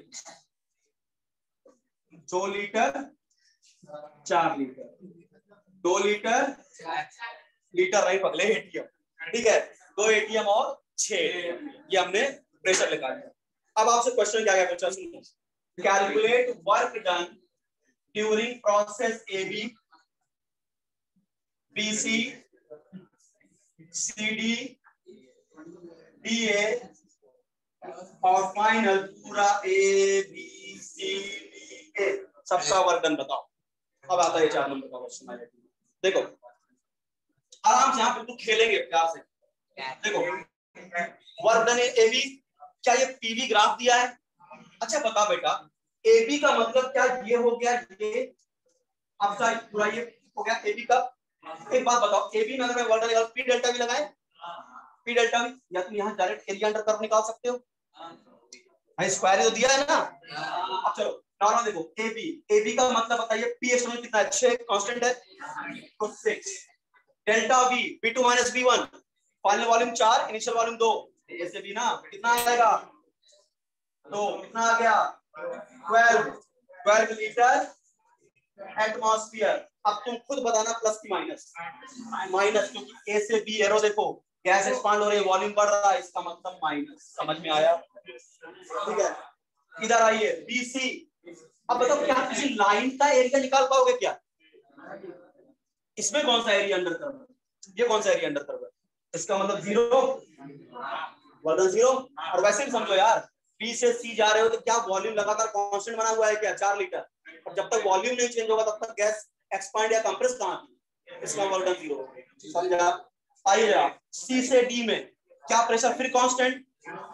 Speaker 1: 2 लीटर 4 लीटर, 2 लीटर लीटर नहीं पगले, एटीएम, ठीक है? 2 एटीएम और 6, ये हमने प्रेशर लिखा है। अब आपसे क्वेश्चन क्या क्या पूछा, सुनो। Calculate work done during process AB, BC, CD, DA और फाइनल पूरा ABCDA सबका वर्क डन बताओ। अब आता है 4 नंबर का क्वेश्चन। देखो आराम से, यहाँ बिल्कुल खेलेंगे प्यार से। देखो वर्क डन AB, क्या ये PV ग्राफ दिया है? अच्छा बता बेटा, AB का मतलब क्या ये हो गया, ये आपका पूरा ये हो गया AB का। एक बात बताओ, AB में अगर मैं वर्क डन P डेल्टा भी लगाए, P डेल्टा भी, या तुम यहाँ डायरेक्ट एरिया अंडर कर्व निकाल सकते हो, भाई स्क्वायर तो दिया है ना। अब चलो नॉर्मल देखो, AB का मतलब बताइए, P एक्सपोनेंशियल कितना है? 6 कांस्टेंट है तो 6, delta V B2 - B1, final volume 4, initial volume 2, ऐसे भी ना कितना आएगा? तो कितना आ गया? 12 लीटर एटमॉस्फेयर। अब तुम खुद बताना प्लस की माइनस, क्योंकि A से B एरो देखो, गैस एक्सपांड हो रही है, वॉल्यूम बढ़ रहा है, इसका मतलब माइनस। समझ में आया? ठीक है, इधर आइए BC। अब बताओ क्या किसी लाइन का एरिया निकाल पाओगे क्या? इसमें कौन सा एरिया अंडर कर्व है? ये कौन सा एरिया अंडर कर्व है? इसका मतलब 0, वर्डन 0। और वैसे भी समझो यार, B से C जा रहे हो तो क्या वॉल्यूम लगातार कांस्टेंट बना हुआ है क्या? 4 लीटर। और जब तक वॉल्यूम नहीं चेंज होगा तब तक गैस एक्सपांड या कंप्रेस कहां की? इसका वर्डन 0। समझा? आइए आप C से D में क्या प्रेशर फिर कांस्टेंट,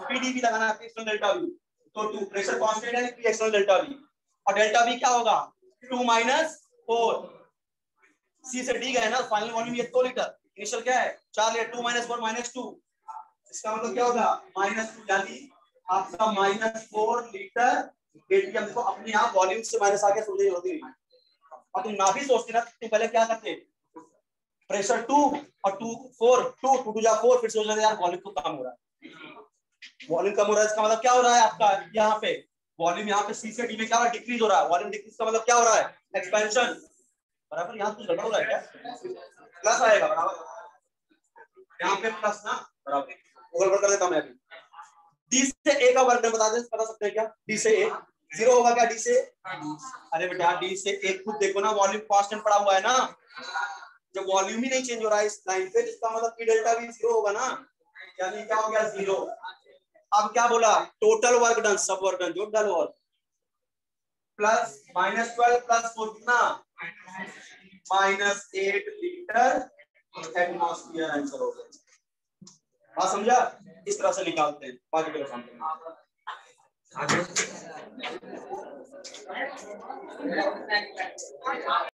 Speaker 1: PdV लगाना है, एक्सटर्नल डेल्टा V। तो 2 प्रेशर कांस्टेंट है, P एक्सटर्नल डेल्टा V, और डेल्टा V क्या होगा? 2 - 4। C से D गए ना, फाइनल वॉल्यूम ये 2 लीटर, इनिशियल क्या है? 4 लीटर, 2 - 4 - 2, इसका मतलब क्या होगा? -2, यानी आपका -4 लीटर एटीएम। देखो अपने आप वॉल्यूम से माइनस आके सोचने होती है। अब तुम ना भी सोचते ना, तुम पहले क्या करते? प्रेशर 2 और 2 4, 2 2 जा 4, फिर सोच रहे यार वॉल्यूम तो कम हो रहा है, वॉल्यूम कम हो रहा है, इसका मतलब क्या हो रहा है आपका? यहाँ पे वॉल्यूम, यहाँ पे C से D में क्या हो रहा है? डिक्रीज हो रहा है। वॉल्यूम डिक्रीज का मतलब क्या हो रहा है? एक्सपेंशन। बराबर, यहाँ कुछ गड़बड़ हो रहा है क्या? प्लस आएगा बराबर, यहाँ पे प्लस ना, बराबर गड़बड़ कर देता मैं अभी। D से A का वर्क डन बता सकते हैं क्या? D से A 0 होगा क्या? D से, अरे बेटा D से A खुद देखो ना, वॉल्यूम कांस्टेंट पड़ा हुआ है ना, जब वॉल्यूम ही नहीं चेंज हो रहा है इस लाइन पे, इसका मतलब P डेल्टा भी 0 होगा ना, यानी क्या हो गया? 0। अब क्या बोला? टोटल वर्क डन, सब वर्क डन जो डन वर्क, प्लस -12 प्लस 4 कितना? -8 लीटर एटमॉस्फेयर आंसर हो गया। बात समझा? इस तरह से निकालते हैं, बाकी के काम आगे